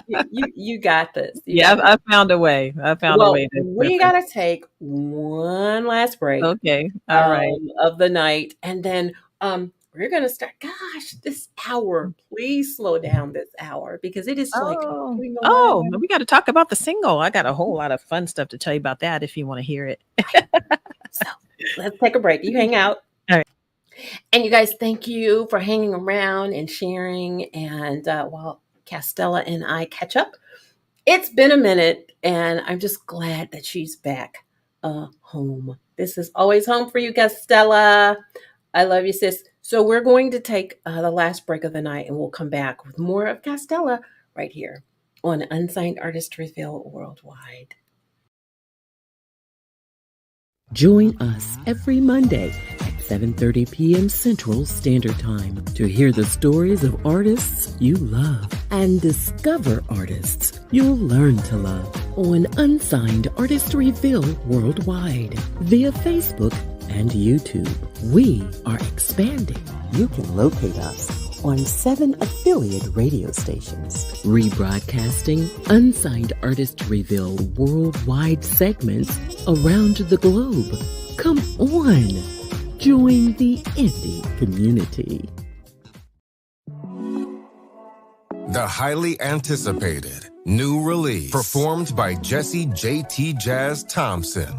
You, you got this. You Yeah, got this. I found a way. I found a Well, way to we listen. gotta take one last break Okay. All right. of the night, and then we're gonna start. Gosh, this hour! Please slow down this hour, because it is like Oh, going oh, on. we got to talk about the single. I got a whole lot of fun stuff to tell you about that if you want to hear it. So let's take a break. You hang out. All right. And you guys, thank you for hanging around and sharing. And while Castella and I catch up, it's been a minute, and I'm just glad that she's back home. This is always home for you, Castella. I love you, sis. So we're going to take the last break of the night, and we'll come back with more of Castella right here on Unsigned Artist Reveal Worldwide. Join us every Monday at 7:30 p.m. Central Standard Time to hear the stories of artists you love and discover artists you'll learn to love on Unsigned Artist Reveal Worldwide via Facebook and YouTube. We are expanding. You can locate us on 7 affiliate radio stations, rebroadcasting Unsigned Artist Reveal Worldwide segments around the globe. Come on, join the indie community. The highly anticipated new release performed by Jesse JT Jazz Thompson.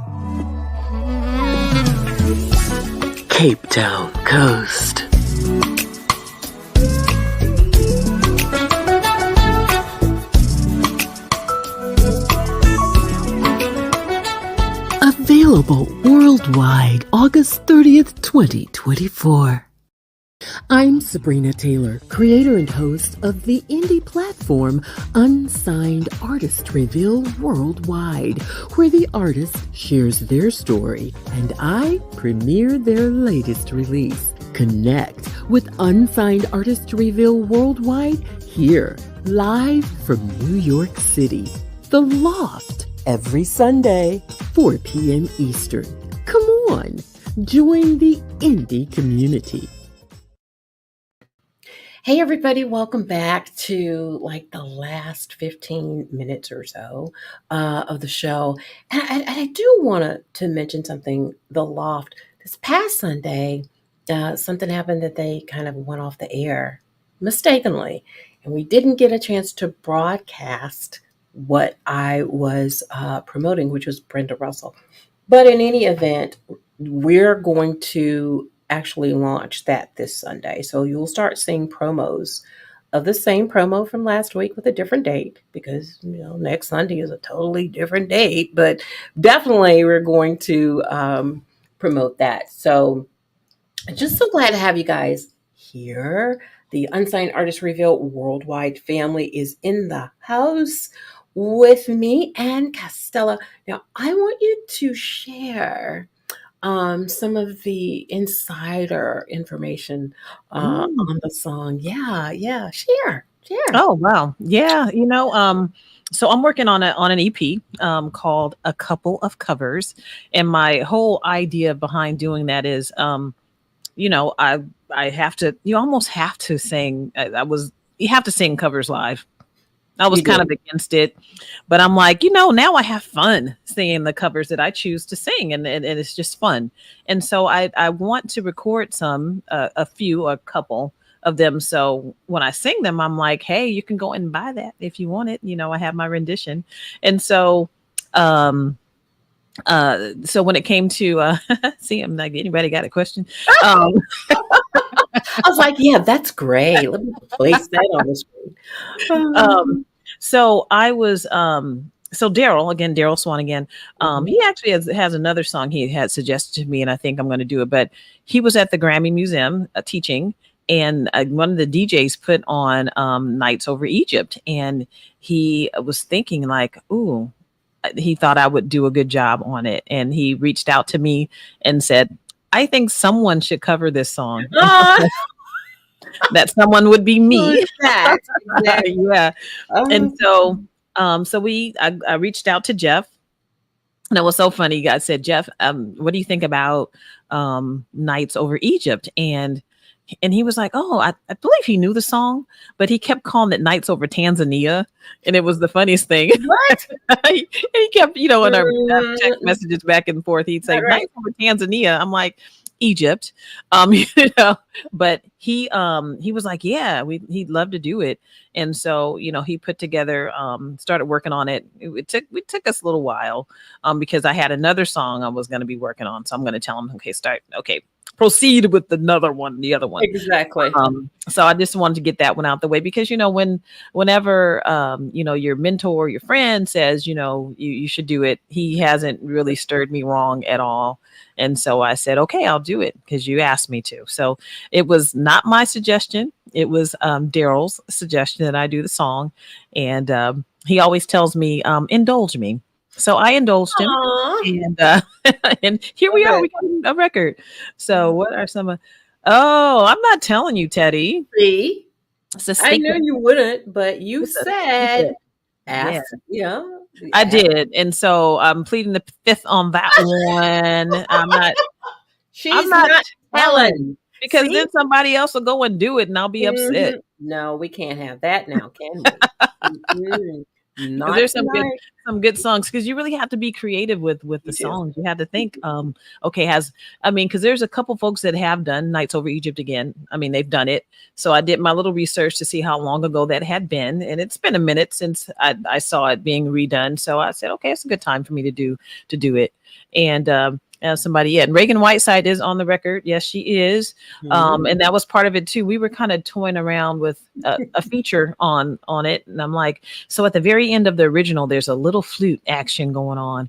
Cape Town Coast. Available worldwide August 30th, 2024. I'm Sabrina Taylor, creator and host of the indie platform Unsigned Artist Reveal Worldwide, where the artist shares their story and I premiere their latest release. Connect with Unsigned Artist Reveal Worldwide here, live from New York City. The Loft, every Sunday, 4 p.m. Eastern. Come on, join the indie community. Hey everybody, welcome back to like the last 15 minutes or so of the show. And I do want to mention something, The Loft. This past Sunday, something happened that they kind of went off the air mistakenly. And we didn't get a chance to broadcast what I was promoting, which was Brenda Russell. But in any event, we're going to actually launch that this Sunday. So you'll start seeing promos of the same promo from last week with a different date, because next Sunday is a totally different date. But definitely we're going to promote that. So just so glad to have you guys here. The Unsigned Artist Reveal Worldwide family is in the house with me and Castella. Now, I want you to share some of the insider information Mm. on the song. Yeah, share. Oh wow. Yeah. So I'm working on an EP called A Couple of Covers. And my whole idea behind doing that is I have to you almost have to sing. You have to sing covers live. I was You kind do. of against it, but I'm like, now I have fun singing the covers that I choose to sing, and it's just fun. And so I want to record a couple of them. So when I sing them, I'm like, hey, you can go and buy that if you want it. I have my rendition. And so, so when it came to, see, I'm like, anybody got a question? Um, I was like, yeah, that's great. Let me place that on the screen. Um, so I was so Daryl Swan again. Mhm. He actually has another song he had suggested to me, and I think I'm going to do it. But he was at the Grammy Museum teaching, and one of the DJs put on Nights Over Egypt, and he was thinking like, ooh. He thought I would do a good job on it, and he reached out to me and said, I think someone should cover this song. Oh, That someone would be me. who's that? Exactly. Yeah. And Oh. so I reached out to Jeff. And it was so funny. I said, Jeff, what do you think about Nights Over Egypt? And he was like, oh, I believe he knew the song, but he kept calling it Nights Over Tanzania. And it was the funnious thing. What? he kept, in our text messages back and forth, he'd say, Nights Over Tanzania. I'm like, Egypt. But he was like, yeah, he'd love to do it. And so, he put together, started working on it. It took us a little while, because I had another song I was going to be working on. So I'm going to tell him, proceed with the other one. Exactly. So I just wanted to get that one out the way, because, whenever, your mentor, your friend says, you should do it, he hasn't really stirred me wrong at all. And so I said, okay, I'll do it because you asked me to. So it was not my suggestion. It was Daryl's suggestion that I do the song. And he always tells me, indulge me. So I indulged him. And and here we are. We got a record. So what are some of... Oh, I'm not telling you, Teddy. See? I knew you wouldn't, but you said... Ask. Yeah. I did. And so I'm pleading the fifth on that one. I'm not telling, because then somebody else will go and do it and I'll be upset. No, we can't have that now, can we? There's some good songs, because you really have to be creative with the songs. You have to think, because there's a couple folks that have done Nights Over Egypt again. They've done it. So I did my little research to see how long ago that had been, and it's been a minute since I saw it being redone. So I said, okay, it's a good time for me to do it. And and Reagan Whiteside is on the record. Yes, she is. And that was part of it too. We were kind of toying around with a feature on it. And I'm like, so at the very end of the original, there's a little flute action going on.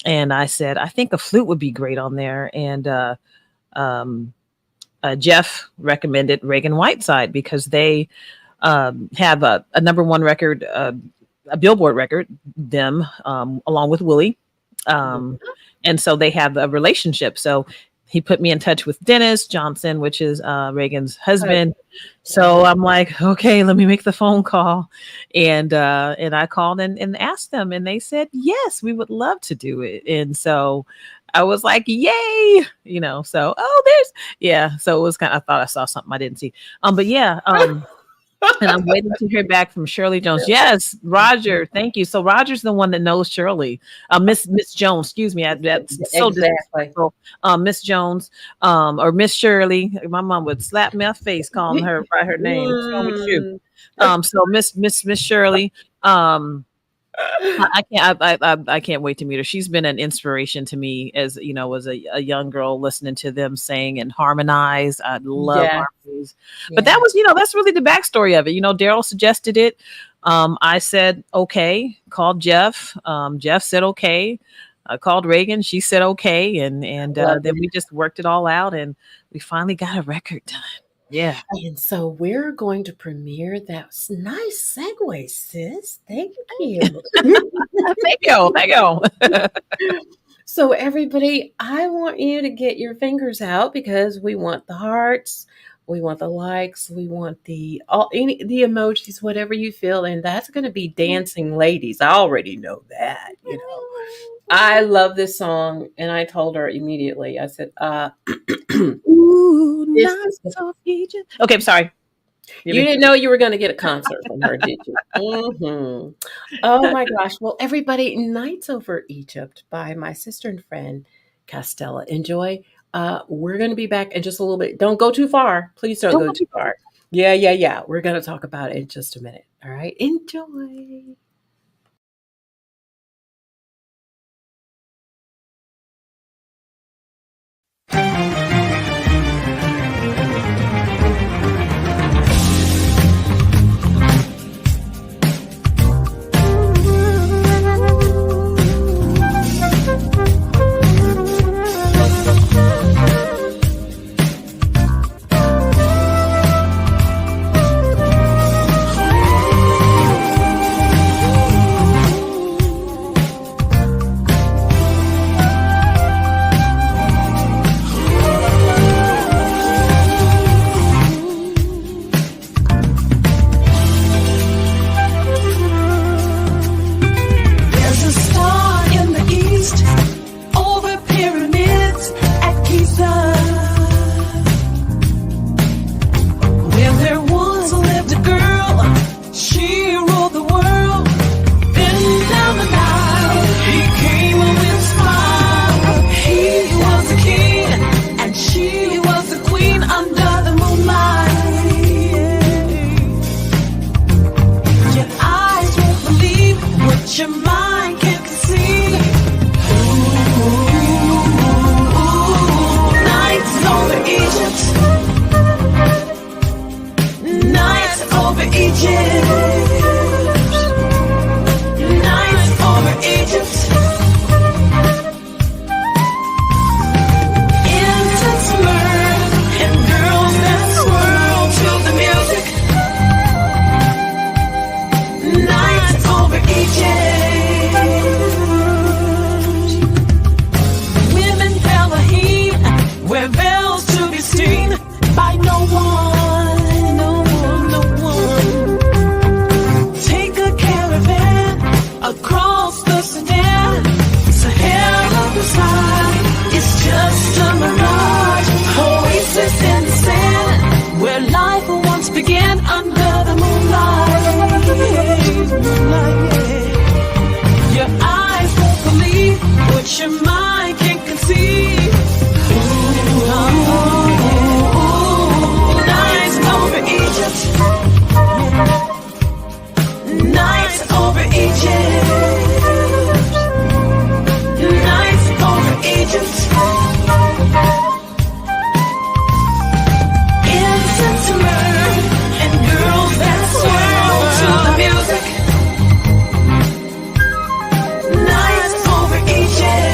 And I said, I think a flute would be great on there. And Jeff recommended Reagan Whiteside because they have a number one record, a Billboard record, along with Willie. And so they have a relationship. So he put me in touch with Dennis Johnson, which is Reagan's husband. So I'm like, okay, let me make the phone call. And I called and asked them, and they said, yes, we would love to do it. And so I was like, yay, so, so it was I thought I saw something I didn't see. And I'm waiting to hear back from Shirley Jones. Yes, Roger. Thank you. So Roger's the one that knows Shirley. Miss Jones, excuse me. That's so disrespectful. Miss Jones, or Miss Shirley. My mom would slap my face calling her by her name. What's wrong with you? So Miss Shirley. I can't wait to meet her. She's been an inspiration to me as a young girl, listening to them sing and harmonize. I love harmonies. But that was, that's really the backstory of it. Daryl suggested it. I said, okay, called Jeff. Jeff said, okay. I called Reagan. She said, okay. And then we just worked it all out, and we finally got a record done. Yeah. And so we're going to premiere that. Nice segue, sis. Thank you. Thank you. So everybody, I want you to get your fingers out, because we want the hearts, we want the likes, we want the emojis, whatever you feel. And that's going to be dancing ladies. I already know that, I love this song, and I told her immediately. I said, ooh, okay, I'm sorry. You didn't know you were going to get a concert from her, did you? Mm-hmm. Oh my gosh. Well, everybody, Nights Over Egypt by my sister and friend Castella. Enjoy. We're going to be back in just a little bit. Don't go too far. Please don't go too far. Yeah. We're going to talk about it in just a minute. All right. Enjoy. Egypt. Nights over Egypt. Instant summer and girls that swirl to the music. Nights over Egypt. Women Elohim wear veils to be seen by no one, no one, no one. Take a caravan across the Sudan. Sahara beside, it's just a mirage. Oasis in the sand, where life once began under the moonlight. Your eyes won't believe what your mind can't conceive. Nights over Egypt. Nights over Egypt. Nights over Egypt. Instant summer and girls that swirl to the music. Nights over Egypt.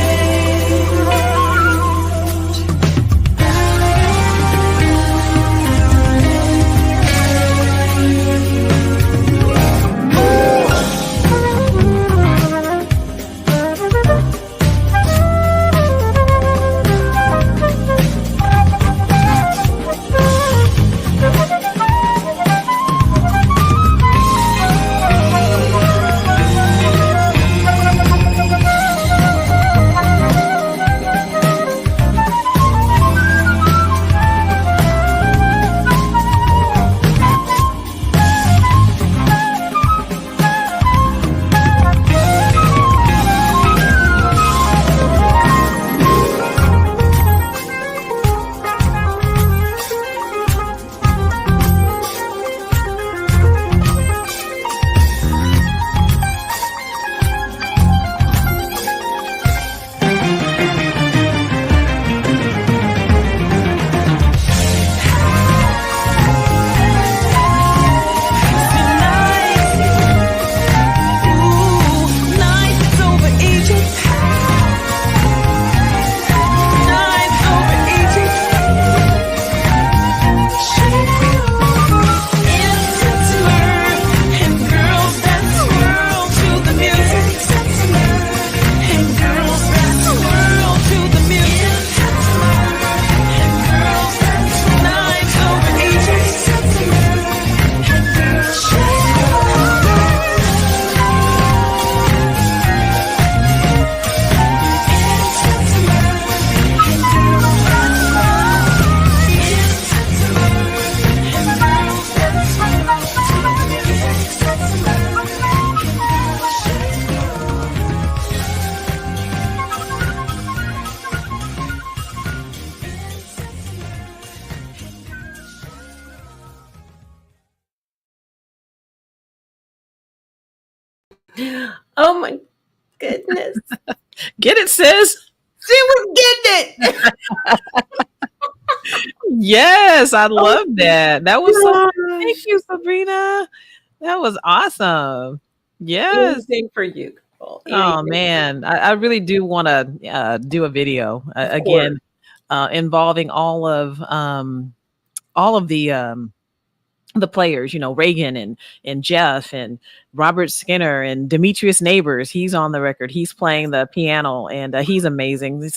Oh my goodness. Get it, sis. She was getting it. Yes, I love that. That was so. Thank Gosh. you, Sabrina. That was awesome. Yes. Anything for you. Oh Anything. man, I really do want to do a video Of again, course. involving all of the players, you know, Reagan and Jeff and Robert Skinner and Demetrius Neighbors. He's on the record. He's playing the piano, and he's amazing.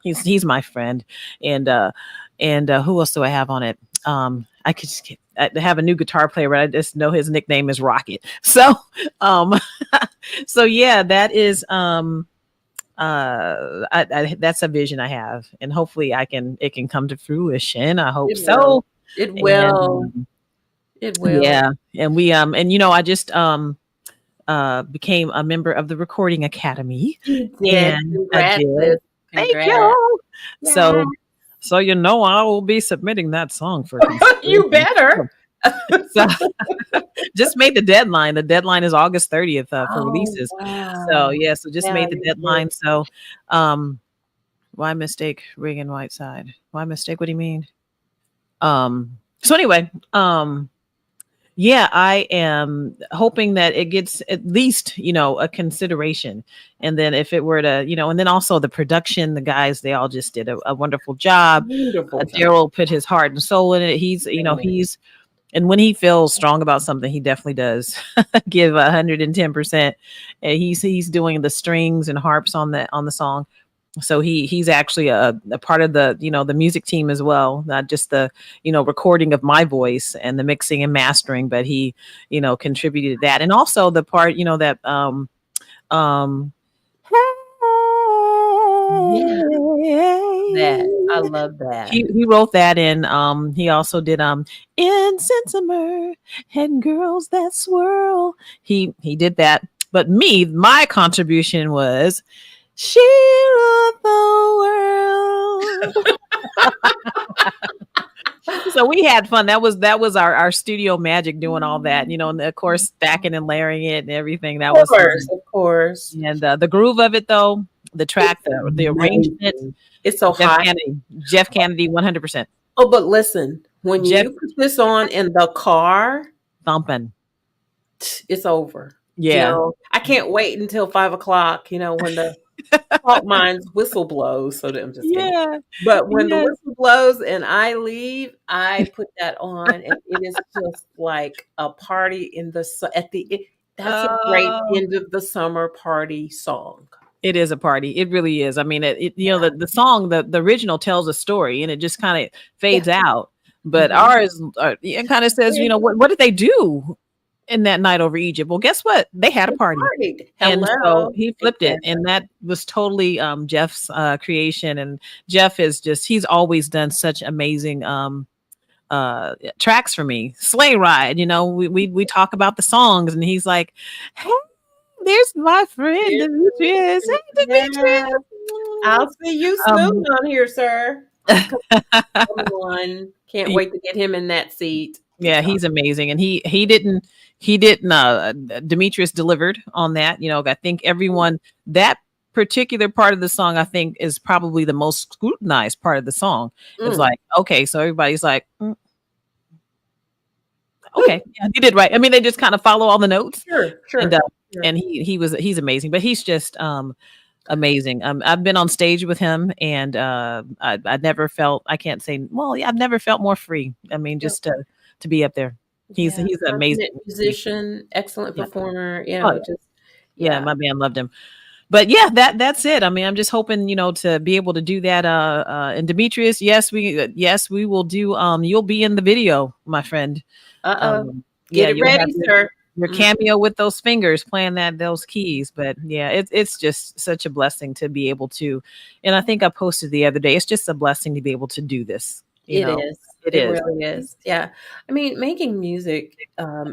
He's my friend. And who else do I have on it? I could just I have a new guitar player, but I just know his nickname is Rocket. So so yeah, that is that's a vision I have, and hopefully it can come to fruition. I hope so. It will. It will. Yeah. And we and you know, I just became a member of the Recording Academy. You did. And Congrats, I did. sis. Thank Congrats. you. Yeah. So you know, I will be submitting that song for You better. So just made the deadline. The deadline is August 30th for releases. Wow. So yeah, so just made the you deadline. did. So why mistake Reagan Whiteside? Why mistake? What do you mean? So anyway, Yeah, I am hoping that it gets at least, a consideration. And then if it were to, and then also the production, the guys, they all just did a wonderful job. Wonderful job. Daryl put his heart and soul in it. And when he feels strong about something, he definitely does give 110%. And he's doing the strings and harps on the song. So he's actually a part of the music team as well, not just the recording of my voice and the mixing and mastering, but he contributed to that, and also the part that um Yeah, that I love that. he wrote that, and he also did Insensimer and Girls That Swirl. He did that, but my contribution was She Ruled the World. So we had fun. That was our studio magic doing all that, and of course stacking and layering it and everything. That was fun. Of course. And the groove of it, though, the track, the arrangement, it's so hot. Jeff Kennedy, 100%. Oh, but listen, when Jeff, you put this on in the car, thumping, it's over. Yeah, I can't wait until 5:00. When the fault mine's whistle blows. So I'm just kidding. But when the whistle blows and I leave, I put that on, and it is just like a party that's a great end of the summer party song. It is a party. It really is. I mean, the song, the original tells a story, and it just kind of fades out. But ours, it kind of says, what did they do in that night over Egypt? Well, guess what? They had a party. And so he flipped it. And that was totally Jeff's creation. And Jeff he's always done such amazing tracks for me. Sleigh Ride, we talk about the songs, and he's like, hey, there's my friend Demetrius. Hey, Demetrius. I'll see you soon on here, sir. Can't wait to get him in that seat. Yeah, he's amazing, and he didn't. Demetrius delivered on that. I think everyone, that particular part of the song, I think, is probably the most scrutinized part of the song. It's like, okay, so everybody's like, okay, yeah, you did right. I mean, they just kind of follow all the notes. Sure. And he's amazing, but he's just amazing. I've been on stage with him, and I never felt, I can't say, well, yeah, I've never felt more free. I mean, just to be up there. He's an amazing musician, excellent performer. My band loved him. But yeah, that's it. I mean, I'm just hoping, to be able to do that. And Demetrius, yes, we will do. You'll be in the video, my friend. Get it ready, sir. Your cameo with those fingers playing those keys. But yeah, it's just such a blessing to be able to. And I think I posted the other day, it's just a blessing to be able to do this. It is. It really is. Yeah. I mean, making music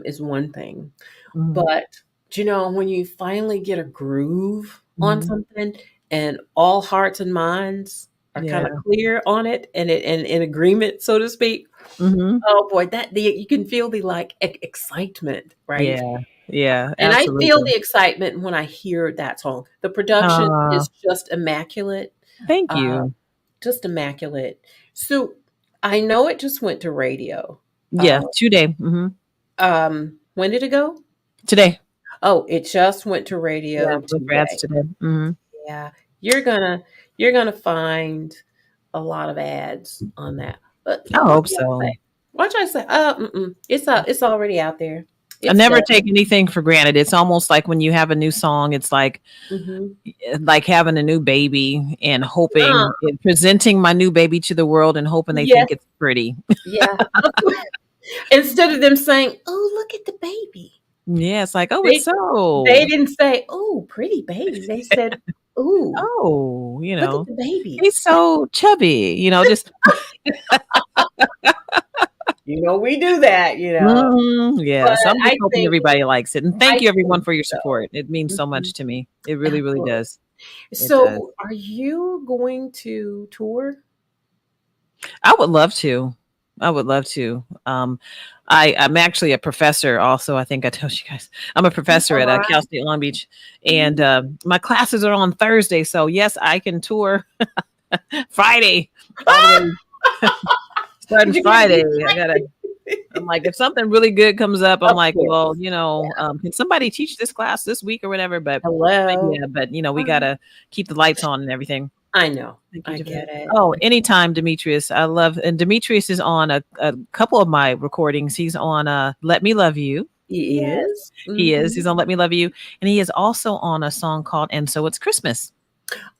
is one thing, but when you finally get a groove on something and all hearts and minds are kind of clear on it and in agreement, so to speak. Oh boy, you can feel the excitement, right? Yeah. And absolutely. I feel the excitement when I hear that song. The production is just immaculate. Thank you. Just immaculate. So I know it just went to radio. Yeah, today. When did it go? Today. Oh, it just went to radio today. Yeah, you're gonna find a lot of ads on that. But I hope so. Watch I say, it's already out there. I never take anything for granted. It's almost like when you have a new song, it's like like having a new baby and hoping and presenting my new baby to the world and hoping they think it's pretty. Yeah. Instead of them saying, "Oh, look at the baby." Yeah, it's like, it's so. They didn't say, "Oh, pretty baby." They said, "Ooh, look at the baby. He's so chubby." Just. We do that, Yeah, so I'm just hoping everybody likes it. And thank you, everyone, for your support. It means so much to me. It really, really does. So are you going to tour? I would love to. I'm actually a professor also. I think I told you guys. I'm a professor at Cal State Long Beach. And my classes are on Thursday. So, yes, I can tour Friday. Starting Friday. I'm like, if something really good comes up, I'm Of like, well, course. Yeah. can somebody teach this class this week or whatever? But Hello. yeah, but we gotta keep the lights on and everything. I know. Thank you, I Tiffany. get it. Oh, anytime, Demetrius. I love, and Demetrius is on a couple of my recordings. He's on Let Me Love You. He Yes, is. he is. Mhm. He's on Let Me Love You. And he is also on a song called And So It's Christmas.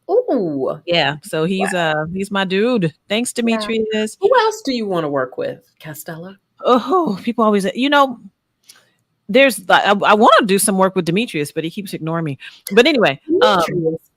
Ooh. Yeah. So he's my dude. Thanks, Yeah. Demetrius. Who else do you want to work with, Castella? Oh, people always, there's I want to do some work with Demetrius, but he keeps ignoring me. But anyway, Demetrius.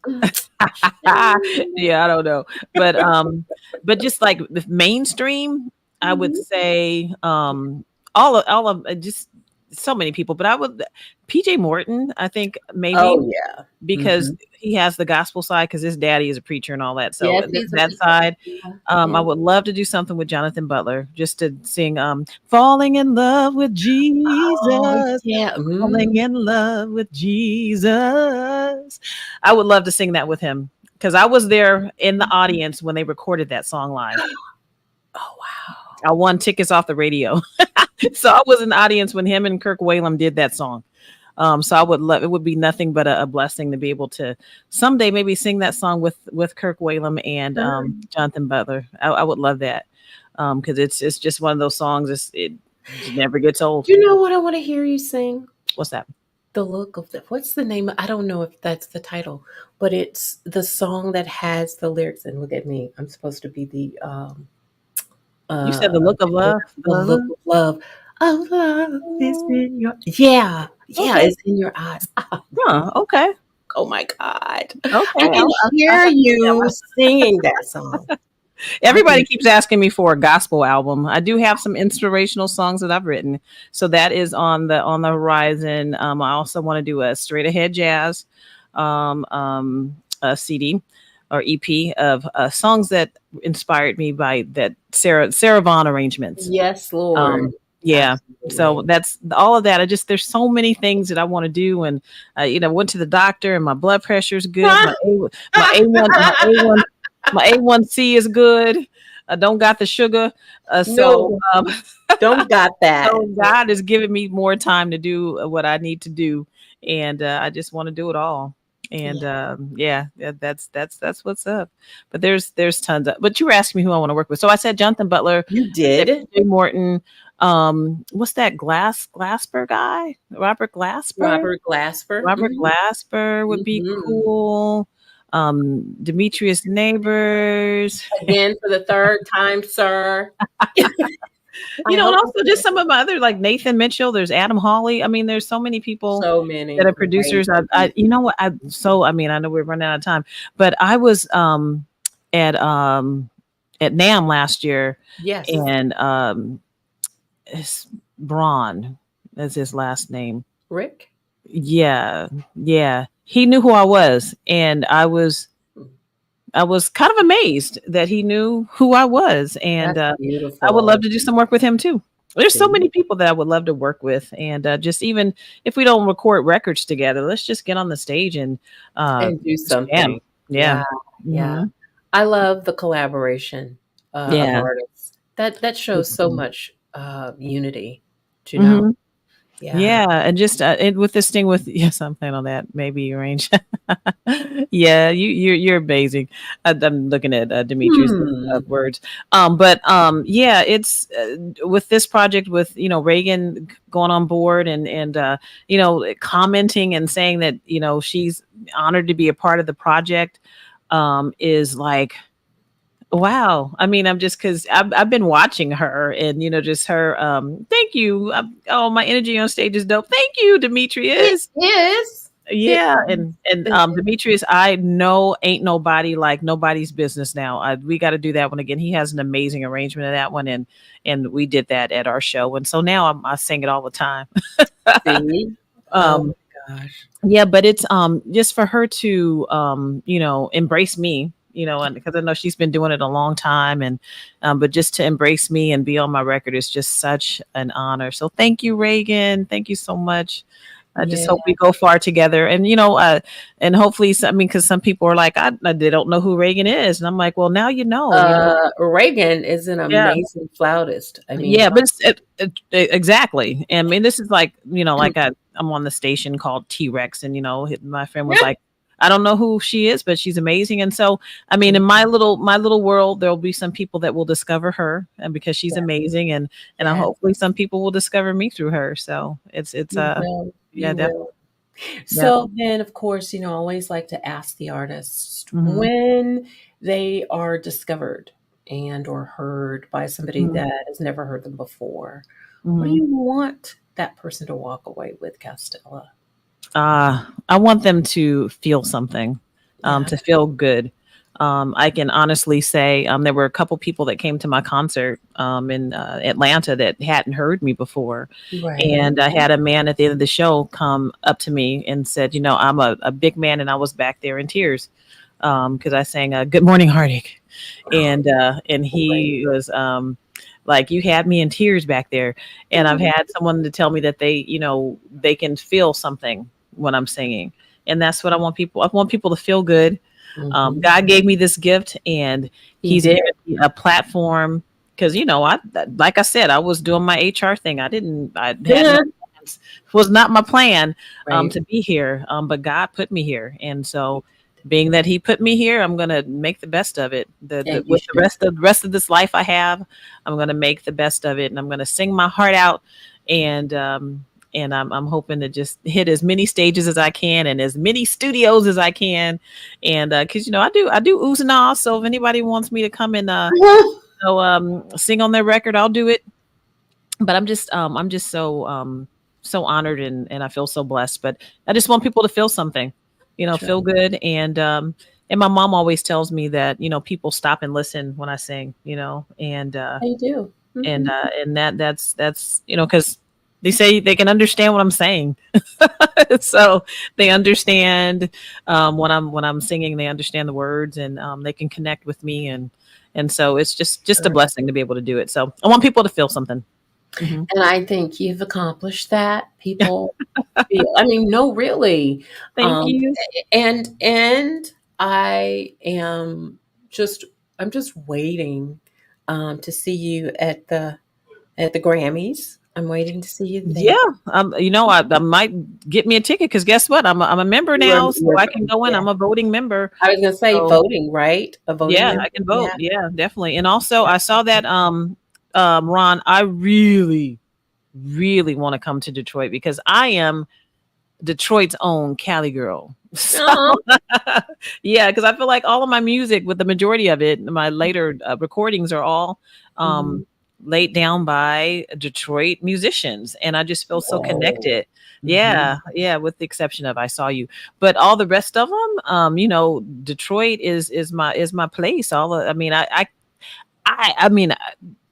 yeah, I don't know. But just like the mainstream, I would Mhm. say all of just so many people, but I would PJ Morton, I think maybe Oh yeah. because Mhm. he has the gospel side because his daddy is a preacher and all that. So Yes, there's he's a that side. yeah. I Yeah. would love to do something with Jonathan Butler, just to sing Falling in Love with Oh Jesus. yeah. Falling Mhm. in love with Jesus. I would love to sing that with him because I was there in the audience when they recorded that song live. Oh wow. I won tickets off the radio. So I was in the audience when him and Kirk Whalum did that song. So I would love, it would be nothing but a blessing to be able to someday maybe sing that song with Kirk Whalum and Jonathan Butler. I would love that because it's just one of those songs. It never gets old. You know what I want to hear you sing? What's that? The look of the what's the name? I don't know if that's the title, but it's the song that has the lyrics. And look at me, I'm supposed to be the You said the look of love. the look of love. Of love is in your yeah, Okay. it's in your eyes. Huh. Okay. Oh my God. I Okay. can I'll hear have to do that you one. singing that song. Everybody keeps asking me for a gospel album. I do have some inspirational songs that I've written, so that is on the horizon. I also want to do a straight ahead jazz a CD or EP of songs that inspired me by that Sarah Vaughan arrangements. Yes, Lord. Yeah. So Absolutely. that's all of that. There's so many things that I want to do, and went to the doctor, and my blood pressure is good. My A1C is good. I don't got the sugar. No, don't got that. So God has given me more time to do what I need to do, and I just want to do it all. And that's what's up. But there's tons of. But you were asking me who I want to work with, so I said Jonathan Butler. You I said did? PJ Morton. What's that Glasper guy? Robert Glasper. Robert Glasper. Robert Mhm. Glasper would be Mhm. cool. Demetrius Neighbors. Again for the third time, sir. I And hope also just some of my other like Nathan Mitchell. There's Adam Hawley. I mean, there's so many people so that many are great producers. You know what? I mean, I know we're running out of time, but I was at NAM last year, yes. and it's Braun is his last name. Rick? Yeah, yeah. He knew who I was, and I was kind of amazed that he knew who I was, and That's I would love beautiful. to do some work with him too. There's so See? many people that I would love to work with, and just even if we don't record records together, let's just get on the stage and And do jam. something. Yeah, Yeah, yeah. hmm I love the collaboration, of yeah. artists. That shows so much, unity, do you know? hmm Yeah. Yeah, and just and with this thing with yes, I'm planning on that. Maybe arrange. Yeah, you're amazing. I'm looking at Demetrius Hmm. words. But yeah, it's with this project with Reagan going on board and commenting and saying that she's honored to be a part of the project. Is like wow. I mean, I'm just because I've been watching her and just her. Thank you. Oh, my energy on stage is dope. Thank you, It Demetrius. is. It Yeah, and is. Demetrius, I know ain't nobody like nobody's business now. We got to do that one again. He has an amazing arrangement of that one, and we did that at our show, and so now I sing it all the time. See? Oh um, my gosh. yeah, but it's just for her to embrace me, and because I know she's been doing it a long time, and but just to embrace me and be on my record is just such an honor. So thank you, Reagan. Thank you so much. I just Yeah. hope we go far together. And, and hopefully, I mean, because some people are like, they don't know who Reagan is. And I'm like, well, now you know. Reagan is an Yeah. amazing flautist. I mean, Yeah, but exactly. And I mean, this is like, like I'm on the station called T-Rex, and my friend was like, I don't know who she is, but she's amazing. And so, I mean, in my little world, there'll be some people that will discover her, and because she's amazing, and yes, hopefully some people will discover me through her. So it's you will. yeah, You definitely. will. Yep. So then, of course, I always like to ask the artist Hmm. when they are discovered and or heard by somebody Hmm. that has never heard them before. What do Hmm. you want that person to walk away with, Castella? I want them to feel something, Yeah. to feel good. I can honestly say there were a couple people that came to my concert in Atlanta that hadn't heard me before. Right. And I had a man at the end of the show come up to me and said, I'm a big man, and I was back there in tears because I sang Good Morning Heartache. And Great. he was like, you had me in tears back there. And I've had someone to tell me that they can feel something when I'm singing. And that's what I want people. I want people to feel good. Mhm. God gave me this gift, and He he's did. given me a platform because, like I said, I was doing my HR thing. I had no Yeah. plans. Was not my plan Right. to be here. But God put me here. And so being that he put me here, I'm going to make the best of it. And you With the should. rest of this life I have, I'm going to make the best of it, and I'm going to sing my heart out. And I'm hoping to just hit as many stages as I can and as many studios as I can. And because I do oohs and ahs. So if anybody wants me to come and sing on their record, I'll do it. But I'm just so honored, and I feel so blessed. But I just want people to feel something, Sure. feel good. And my mom always tells me that people stop and listen when I sing, They do. Mhm. and that's because they say they can understand what I'm saying. So they understand when I'm singing, they understand the words, and they can connect with me, and so it's just a Sure. blessing to be able to do it. So I want people to feel something. Hmm. And I think you've accomplished that. People feel, I mean, no, really. Thank Um, you. and I am just I'm just waiting to see you at the Grammys. I'm waiting to see you there. Yeah, I might get me a ticket because guess what? I'm a member now, so I can go in. Yeah. I'm a voting member. I was gonna say So voting, right? A voting yeah, member. I can vote. Yeah. Yeah, definitely. And also, I saw that Ron, I really, really want to come to Detroit because I am Detroit's own Cali girl. So Uh-huh. yeah, because I feel like all of my music, with the majority of it, my later recordings are all Mhm. laid down by Detroit musicians, and I just feel so Oh. connected. Mhm. Yeah, yeah, with the exception of I Saw You, but all the rest of them, Detroit is my place. I mean, I mean,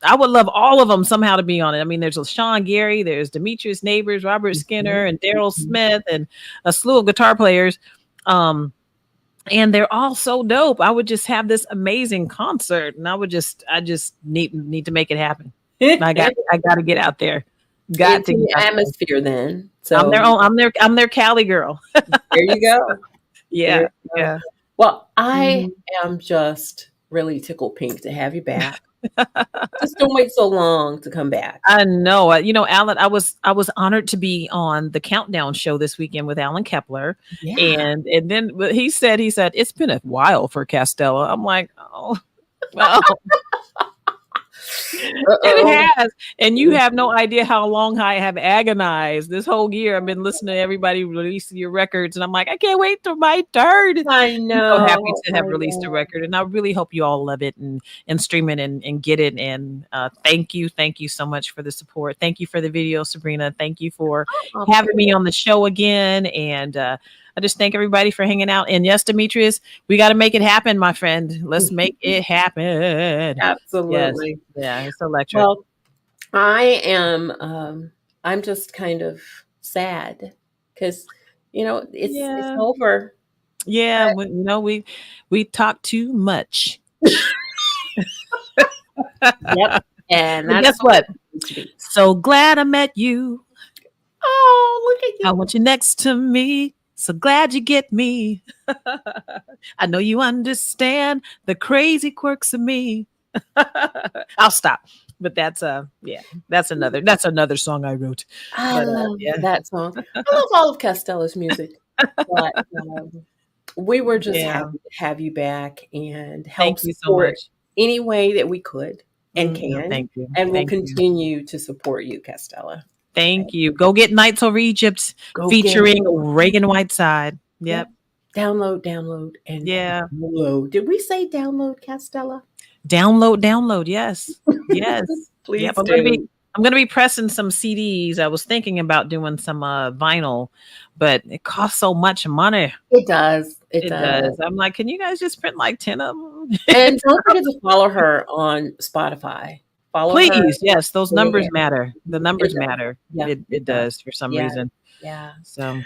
I would love all of them somehow to be on it. I mean, there's Sean Gary, there's Demetrius Neighbors, Robert Mhm. Skinner, and Daryl Mhm. Smith, and a slew of guitar players. Um, and they're all so dope. I would just have this amazing concert, and I just need to make it happen. I got to get out there. Got Into to get the out there. atmosphere then. I'm So their own. I'm their Cali girl. there you go. There Yeah, you go. yeah. Well, I Mhm. am just really tickled pink to have you back. Just don't wait so long to come back. I know. Alan, I was honored to be on the Countdown show this weekend with Alan Kepler, Yeah. and then he said it's been a while for Castella. I'm like, oh, well, Uh-oh. it has, and you have no idea how long I have agonized this whole year. I've been listening to everybody releasing your records, and I'm like, I can't wait for my turn. I I'm so happy know. to I have released a know. record, and I really hope you all love it and stream it and get it. And thank you so much for the support. Thank you for the video, Sabrina. Thank you for Of having me course. on the show again. And I just thank everybody for hanging out. And yes, Demetrius, we got to make it happen, my friend. Let's make it happen. Yes, Absolutely. yeah, it's electric. Well, I am I'm just kind of sad because it's Yeah, over. yeah. We talk too much. Yep. And But that's guess the way what? it needs to be. So glad I met you. Oh, look at I you. want you next to me. So glad you get me. I know you understand the crazy quirks of me. I'll stop. But that's that's another song I wrote. I But love yeah. that song. I love all of Castella's music, but we were just Yeah. happy to have you back and help Thank you so support much. any way that we could and No, can, thank you. and we'll Thank you. continue to support you, Castella. Thank you. Go get Nights Over Egypt Go get featuring it. Reagan Whiteside. Yep. Yep. Download, and Yeah. download. Did we say download, Castella? Download. Yes. Yes. Yep. Please do. I'm gonna be pressing some CDs. I was thinking about doing some vinyl, but it costs so much money. It does. It It does. does. I'm like, can you guys just print like 10 of them? And don't forget to follow her on Spotify. Follow her. Please. Yes, those numbers Yeah. matter. The It numbers does. matter. Yeah, It does for some Yeah. reason. Yeah. So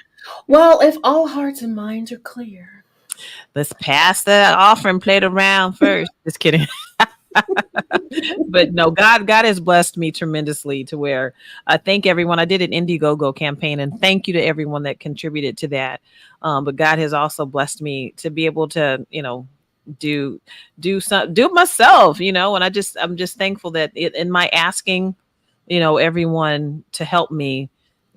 Well, if all hearts and minds are clear. let's pass the offering plate around first. Just kidding. But no, God has blessed me tremendously to where I thank everyone. I did an Indiegogo campaign, and thank you to everyone that contributed to that. But God has also blessed me to be able to, do it myself, and I'm just thankful that in my asking, everyone to help me,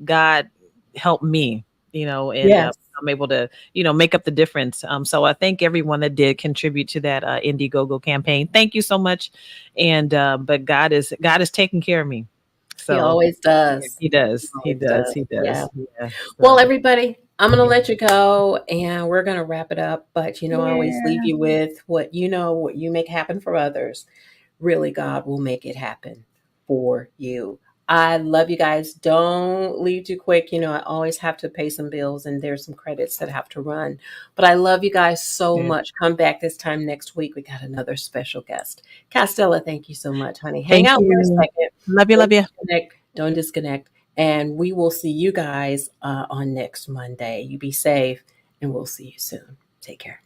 God helped me, and Yes. I'm able to, make up the difference. So I thank everyone that did contribute to that Indiegogo campaign. Thank you so much. And but God is taking care of me. So He always does. He does. He Always does. does. He does. Yeah. Yeah. Well, everybody, I'm going to let you go and we're going to wrap it up. But, I always leave you with what you make happen for others. Really, God will make it happen for you. I love you guys. Don't leave too quick. I always have to pay some bills and there's some credits that have to run. But I love you guys so much. Come back this time next week. We got another special guest. Castella, thank you so much, honey. Hang Thank out for a you. second. Love you. Love you. Don't disconnect. And we will see you guys on next Monday. You be safe and we'll see you soon. Take care.